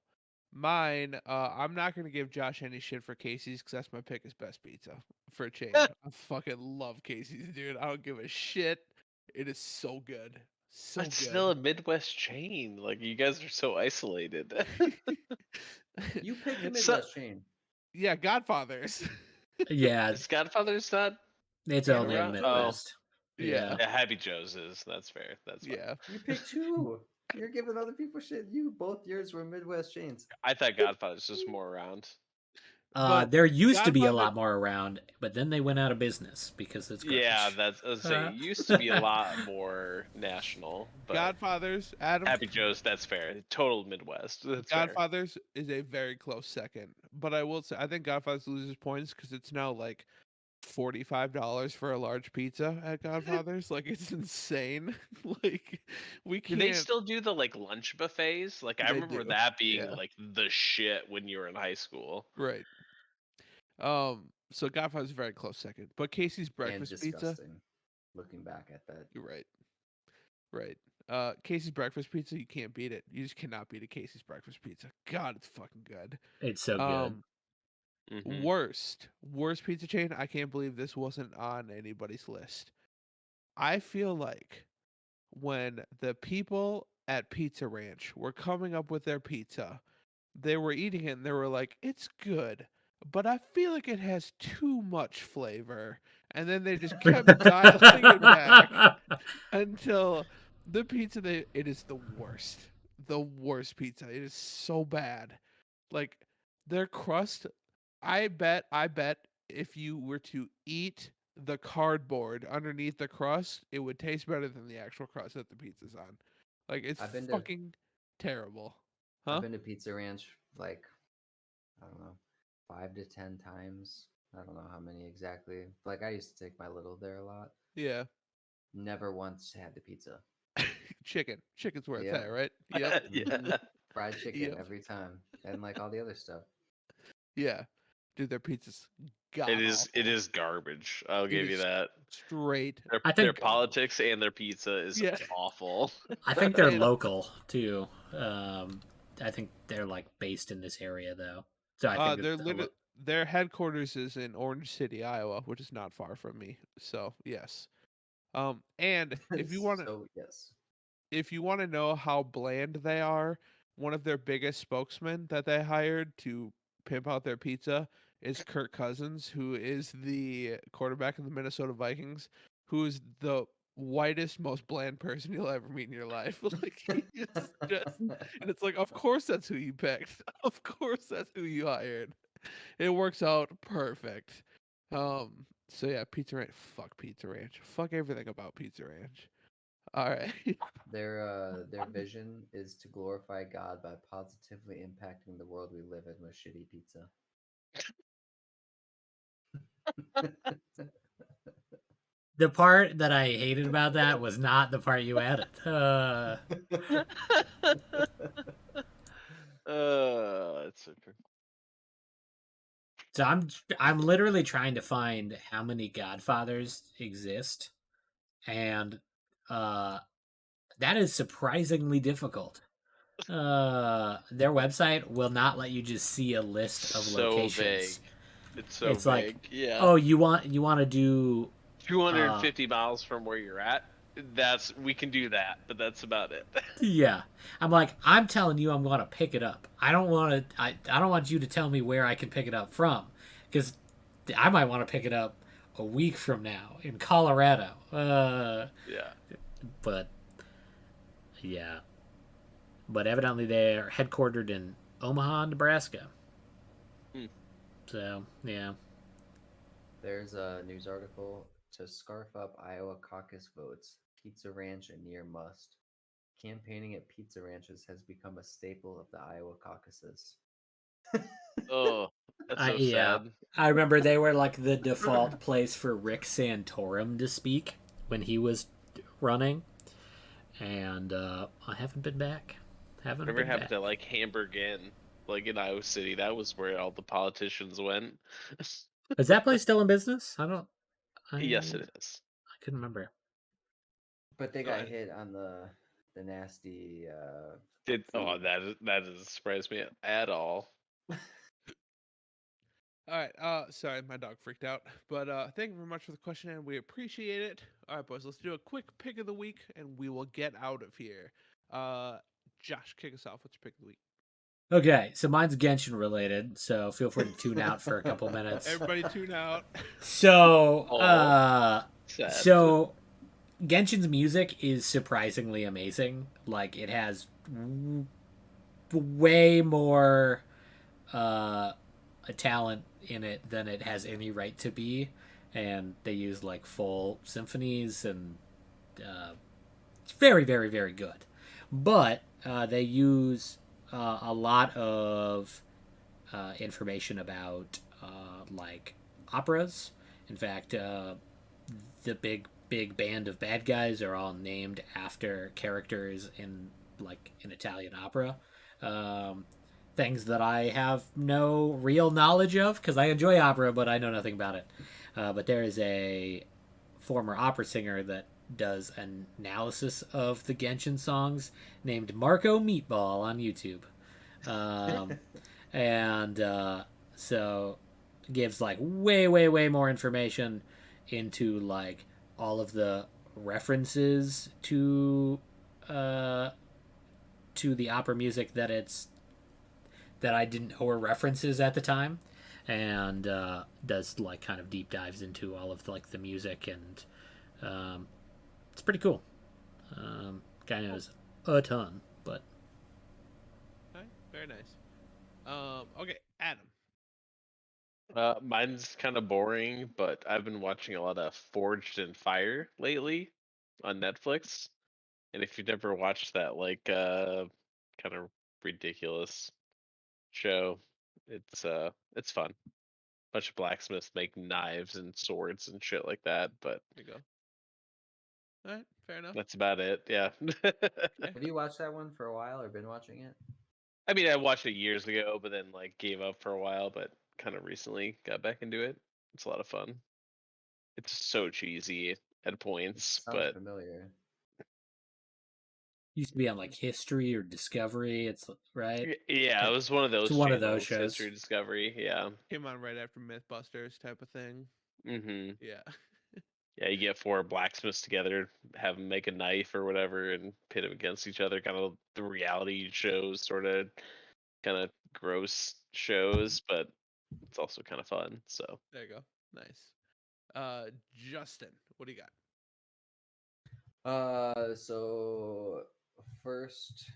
mine. I'm not gonna give Josh any shit for Casey's because that's my pick is best pizza for a chain. I fucking love Casey's, dude. I don't give a shit. It is so good. So It's good. still a Midwest chain. Like you guys are so isolated. You picked the So- Midwest chain. Yeah, Godfathers. yeah, Is Godfather's not? it's Anne only in the Arundel. Midwest. Yeah. Yeah, Happy Joe's is. That's fair. That's fine. Yeah. You picked two. You're giving other people shit. You both yours were Midwest chains. I thought Godfather's was more around. But There used to be a Godfather- lot more around, but then they went out of business because it's garbage. Yeah, that's I was saying. It used to be a lot more national, but Godfathers, Adam. Happy Joe's, that's fair. Total Midwest. That's fair. Godfathers is a very close second, but I will say I think Godfathers loses points because it's now like $45 for a large pizza at Godfathers. Like it's insane. Like we Do can't. they still do the like lunch buffets? Like I They remember do, that being yeah. like the shit when you were in high school. Right. So Godfather's is a very close second, but Casey's breakfast and pizza. disgusting. Looking back at that, You're right. Right. Casey's breakfast pizza, you can't beat it. You just cannot beat a Casey's breakfast pizza. God, it's fucking good. It's so good. Mhm. Worst pizza chain. I can't believe this wasn't on anybody's list. I feel like when the people at Pizza Ranch were coming up with their pizza, they were eating it and they were like, "It's good, but I feel like it has too much flavor." And then they just kept dialing it back until the pizza it is the worst. The worst pizza. It is so bad. Like their crust, I bet if you were to eat the cardboard underneath the crust, it would taste better than the actual crust that the pizza's on. Like it's I've been to- fucking terrible. Huh? I've been to Pizza Ranch like I don't know, 5 to 10 times. I don't know how many exactly. Like I used to take my little there a lot. Yeah. Never once had the pizza. Chicken. Chicken's where it's Yep. at, right? Yep. Yeah. Fried chicken Yep. every time, and like all the other stuff. Yeah. Dude, their pizza's god It awful. is garbage. I'll It give you is that. straight. I Their think- politics and their pizza is Yeah. awful. I think they're Yeah. local too. I think they're like based in this area though. So I think Their headquarters is in Orange City, Iowa, which is not far from me. So yes. And if you want to So yes, if you want to know how bland they are, one of their biggest spokesmen that they hired to pimp out their pizza is Kirk Cousins, who is the quarterback of the Minnesota Vikings, who is the whitest, most bland person you'll ever meet in your life. Like he is just, and it's like, of course that's who you picked. Of course that's who you hired. It works out perfect. So yeah, Pizza Ranch. Fuck Pizza Ranch. Fuck everything about Pizza Ranch. All right. their vision is to glorify God by positively impacting the world we live in with shitty pizza. the part that I hated about that was not the part you added. That's so true. So I'm literally trying to find how many Godfathers exist, and that is surprisingly difficult. Their website will not let you just see a list of So locations. vague. It's so It's vague. like, yeah. oh, you want to do 250 miles from where you're at. We can do that, but that's about it. Yeah. I'm like, I'm telling you I'm going to pick it up. I don't want you to tell me where I can pick it up from, because I might want to pick it up a week from now in Colorado. Yeah. But yeah. But evidently they're headquartered in Omaha, Nebraska. So, yeah. There's a news article to scarf up Iowa caucus votes. Pizza Ranch a near must. Campaigning at pizza ranches has become a staple of the Iowa caucuses. Oh, that's so Yeah. sad. I remember they were like the default place for Rick Santorum to speak when he was running. And I haven't been back. Whatever happened to like Hamburg Inn, like in Iowa City? That was where all the politicians went. Is that place still in business? Yes, it is. I couldn't remember. But they got Alright. hit on the nasty. That food. doesn't surprise me at all. All right. Sorry, my dog freaked out. But thank you very much for the question, and we appreciate it. All right, boys, let's do a quick pick of the week, and we will get out of here. Josh, kick us off. What's your pick of the week? Okay, so mine's Genshin related, so feel free to tune out for a couple minutes. Everybody, tune out. So, Aw. Sad. so Genshin's music is surprisingly amazing. Like it has way more a talent in it than it has any right to be, and they use like full symphonies, and it's very, very, very good. But they use a lot of information about like operas. In fact, the big band of bad guys are all named after characters in like an Italian opera. Um, Things that I have no real knowledge of because I enjoy opera, but I know nothing about it. But there is a former opera singer that does an analysis of the Genshin songs named Marco Meatball on YouTube. Um, and so gives like way more information into like all of the references uh to the opera music that I didn't know were references at the time, and does like kind of deep dives into all of like the music, and it's pretty cool. Guy knows a ton, but All right, very nice. Okay, Adam. Mine's kind of boring, but I've been watching a lot of Forged in Fire lately on Netflix. And if you've never watched that, like, kind of ridiculous show, it's fun. Bunch of blacksmiths make knives and swords and shit like that, but There you go. All right, fair enough. that's about it. Yeah. Have you watched that one for a while or been watching it? I mean, I watched it years ago, but then like gave up for a while, but kind of recently got back into it. It's a lot of fun. It's so cheesy at points, Sounds but familiar. used to be on like History or Discovery. It's right. Yeah, it was one of It's those one of those channels, shows. History Discovery. Yeah. Came on right after MythBusters type of thing. Mm-hmm. Yeah. Yeah, you get four blacksmiths together, have them make a knife or whatever, and pit them against each other. Kind of the reality shows, sort of, kind of gross shows, but it's also kind of fun. So There you go. Nice. Justin, what do you got? So first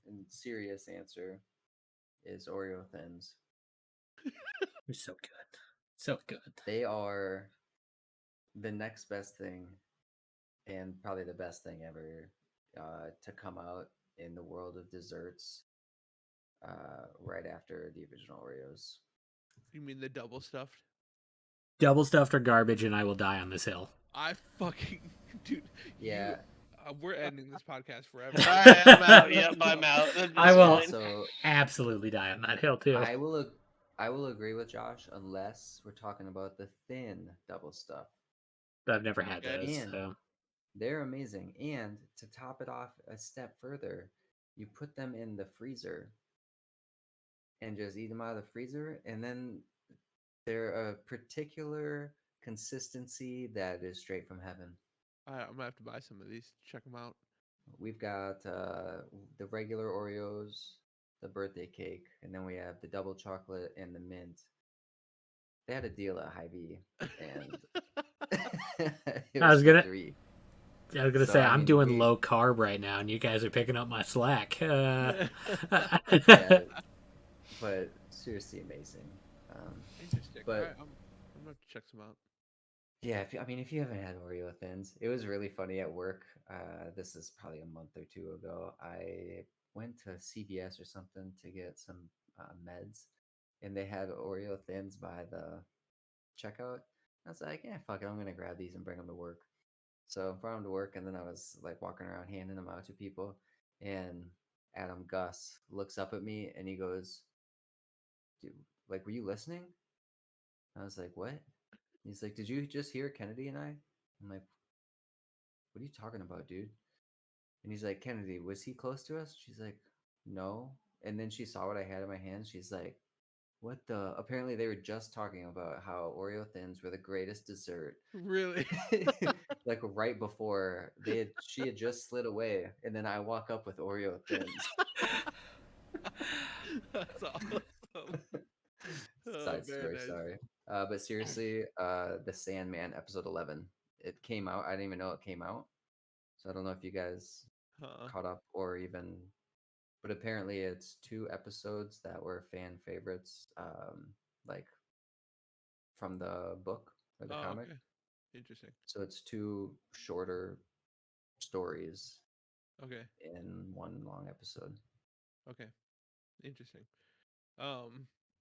and serious answer is Oreo Thins. They're so good, so good. They are the next best thing, and probably the best thing ever to come out in the world of desserts. Right after the original Oreos. You mean the double stuffed? Double stuffed are garbage, and I will die on this hill. I fucking dude. Yeah. You. We're ending this podcast forever. all right, I'm out. Yep, I'm out. That's I will fine. So absolutely die on that hill too. I will agree with Josh unless we're talking about the thin double stuff. I've never had Okay. those. And So. they're amazing. And to top it off a step further, you put them in the freezer and just eat them out of the freezer, and then they're a particular consistency that is straight from heaven. I'm gonna have to buy some of these. Check them out. We've got the regular Oreos, the birthday cake, and then we have the double chocolate and the mint. They had a deal at Hy-Vee, and it I was was for gonna- 3. I was gonna So, say I I'm mean, doing low carb right now, and you guys are picking up my slack. Yeah, but seriously amazing. Interesting. But- All right, I'm gonna have to check some out. Yeah, if you haven't had Oreo Thins, it was really funny at work. This is probably a month or two ago. I went to CVS or something to get some meds, and they had Oreo Thins by the checkout. I was like, yeah, fuck it, I'm gonna grab these and bring them to work. So I brought them to work, and then I was like walking around handing them out to people, and Adam Gus looks up at me and he goes, "Dude, like, were you listening?" I was like, "What?" He's like, "Did you just hear Kennedy and I?" I'm like, "What are you talking about, dude?" And he's like, "Kennedy, was he close to us?" She's like, "No." And then she saw what I had in my hand. She's like, "What the?" Apparently, they were just talking about how Oreo Thins were the greatest dessert. Really? Like right before she had just slid away, and then I walk up with Oreo Thins. That's awesome. Oh, Side very story, nice. sorry. But seriously, The Sandman episode 11. It came out. I didn't even know it came out. So I don't know if you guys Huh. caught up or even, but apparently it's 2 episodes that were fan favorites, like from the book or the Oh, comic. okay. Interesting. So it's 2 shorter stories Okay. in one long episode. Okay. Interesting. All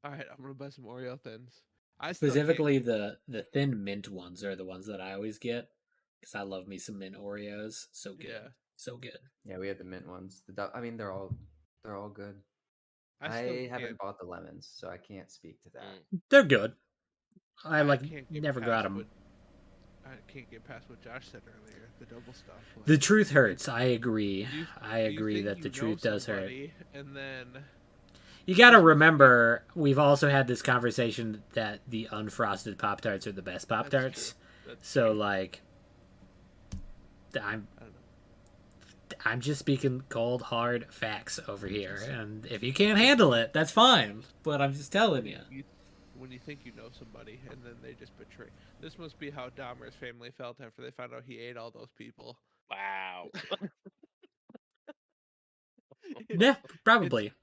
right. I'm gonna buy some Oreo thins. I still can't. Specifically, the thin mint ones are the ones that I always get because I love me some mint Oreos. So good, Yeah. so good. Yeah, we had the mint ones. I mean, they're all good. I still I can't. haven't bought the lemons, so I can't speak to that. Mm. They're good. I I like can't get never got past them. what I can't get past what Josh said earlier. The double stuff. The Like, truth hurts. I agree. do you, I do you agree think that the you know truth does hurt. somebody and then You got to this must be remember, we've also had this conversation that the unfrosted Pop Tarts are the best Pop that's true. Tarts. That's So true. like, I'm I don't know. I'm just speaking cold hard facts over here, and if you can't handle it, that's fine. But I'm just telling you. When you think you know somebody and then they just betray. This must be how Dahmer's family felt after they found out he ate all those people. Wow. It's Yeah, it's probably.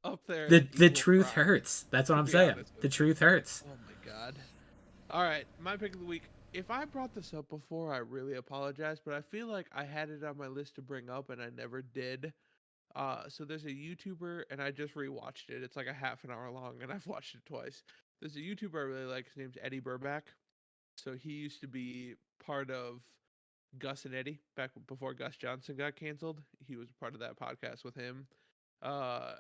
up there The as the equal truth crime, hurts. That's what to I'm be saying. honest with The you. truth hurts. Oh my god. All right, my pick of the week. If I brought this up before, I really apologize, but I feel like I had it on my list to bring up and I never did. So there's a YouTuber, and I just rewatched it. It's like a half an hour long, and I've watched it twice. There's a YouTuber I really like. His name's Eddie Burback. So he used to be part of Gus and Eddie back before Gus Johnson got canceled. He was part of that podcast with him. Uh,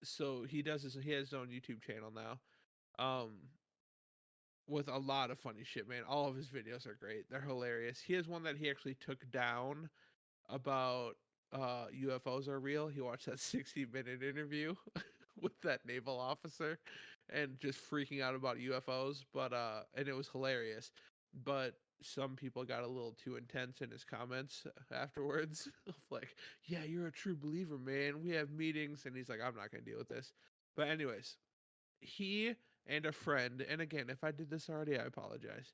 so he has his own YouTube channel now. Um, with a lot of funny shit, man. All of his videos are great. They're hilarious. He has one that he actually took down about UFOs are real. He watched that 60-minute interview with that naval officer and just freaking out about UFOs, but and it was hilarious. But some people got a little too intense in his comments afterwards of like, "Yeah, you're a true believer, man. We have meetings." And he's like, "I'm not going to deal with this." But anyways, he and a friend, and again, if I did this already, I apologize.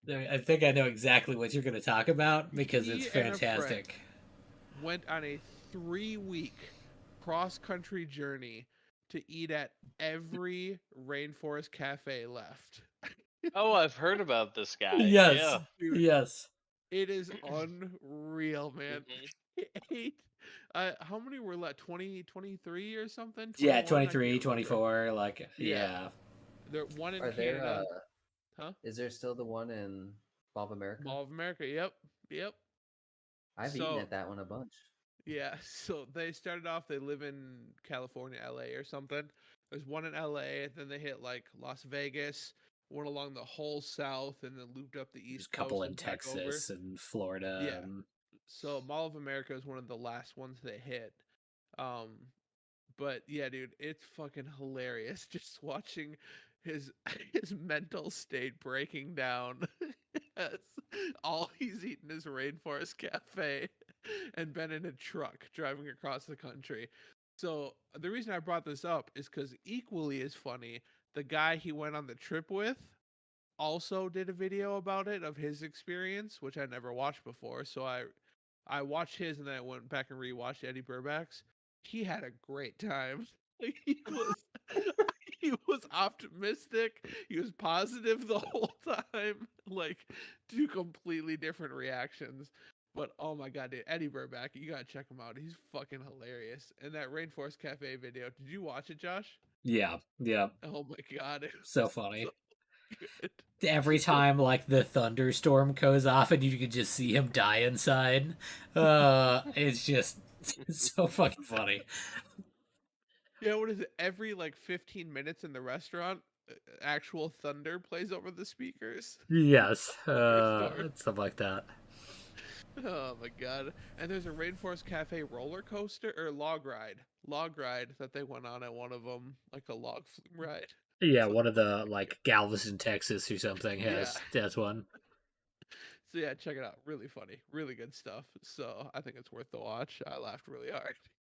I think I know exactly what you're going to talk about because it's He and a friend fantastic. went on a 3-week cross country journey to eat at every rainforest cafe left. Oh, I've heard about this guy. Yes, Yeah. Dude, yes. it is unreal, man. Mhm. He ate, how many were left? 20, 23 or something? Yeah, 21? I 23, can't remember. 24, like, Yeah. yeah. There one in Are there? Canada. Huh? Is there still the one in Mall of America? Mall of America. Yep. Yep. I've eaten So at that one a bunch. yeah, so they started off, they live in California, LA or something. There's one in LA, and then they hit like Las Vegas, went along the whole south, and then looped up the There's East a couple Coast in and back over. Texas and Florida. Yeah. So Mall of America is one of the last ones they hit. Um, but yeah, dude, it's fucking hilarious just watching his his mental state breaking down as all he's eaten is Rainforest Cafe and been in a truck driving across the country. So the reason I brought this up is because equally as funny, the guy he went on the trip with also did a video about it of his experience, which I never watched before. So I watched his and then I went back and rewatched Eddie Burback's. He had a great time. Like, he was optimistic. He was positive the whole time. Like, two completely different reactions. But oh my god, dude, Eddie Burback, you gotta check him out. He's fucking hilarious. And that Rainforest Cafe video, did you watch it, Josh? Yeah, yeah. Oh my god, it So was funny. so good. Every time like the thunderstorm goes off and you can just see him die inside, it's just it's so fucking funny. Yeah, what is it? Every like 15 minutes in the restaurant, actual thunder plays over the speakers. Yes, Thunderstorm. stuff like that. Oh my god. And there's a Rainforest Cafe roller coaster or log ride that they went on at one of them, like a log flume ride. Yeah, It's like, one of oh the my like Galveston, Texas or something god. Yeah. has one. So yeah, check it out. Really funny, really good stuff. So I think it's worth the watch. I laughed really hard.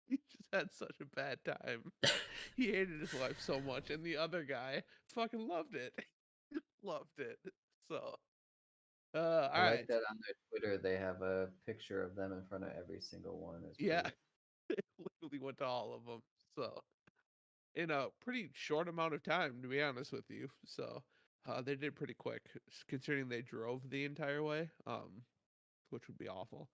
He just had such a bad time. He hated his life so much, and the other guy fucking loved it. Loved it. So All I right. like that on their Twitter they have a picture of them in front of every single one as Yeah, proof. it literally went to all of them. So in a pretty short amount of time, to be honest with you. So they did pretty quick, considering they drove the entire way, which would be awful.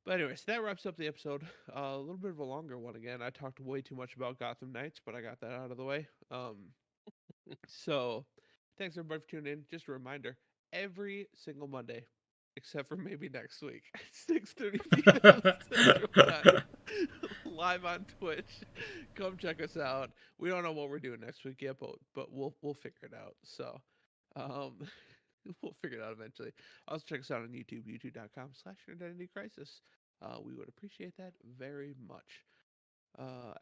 But anyways, that wraps up the episode. A little bit of a longer one again. I talked way too much about Gotham Knights, but I got that out of the way. So thanks everybody for tuning in. Just a reminder, every single Monday, except for maybe next week, 6:30 p.m. Central Time, live on Twitch. Come check us out. We don't know what we're doing next week yet, but we'll figure it out. So, um, we'll figure it out eventually. Also check us out on YouTube, youtube.com/Identity Crisis. We would appreciate that very much.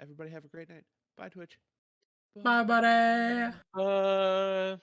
Everybody have a great night. Bye, Twitch. Bye, buddy. Uh,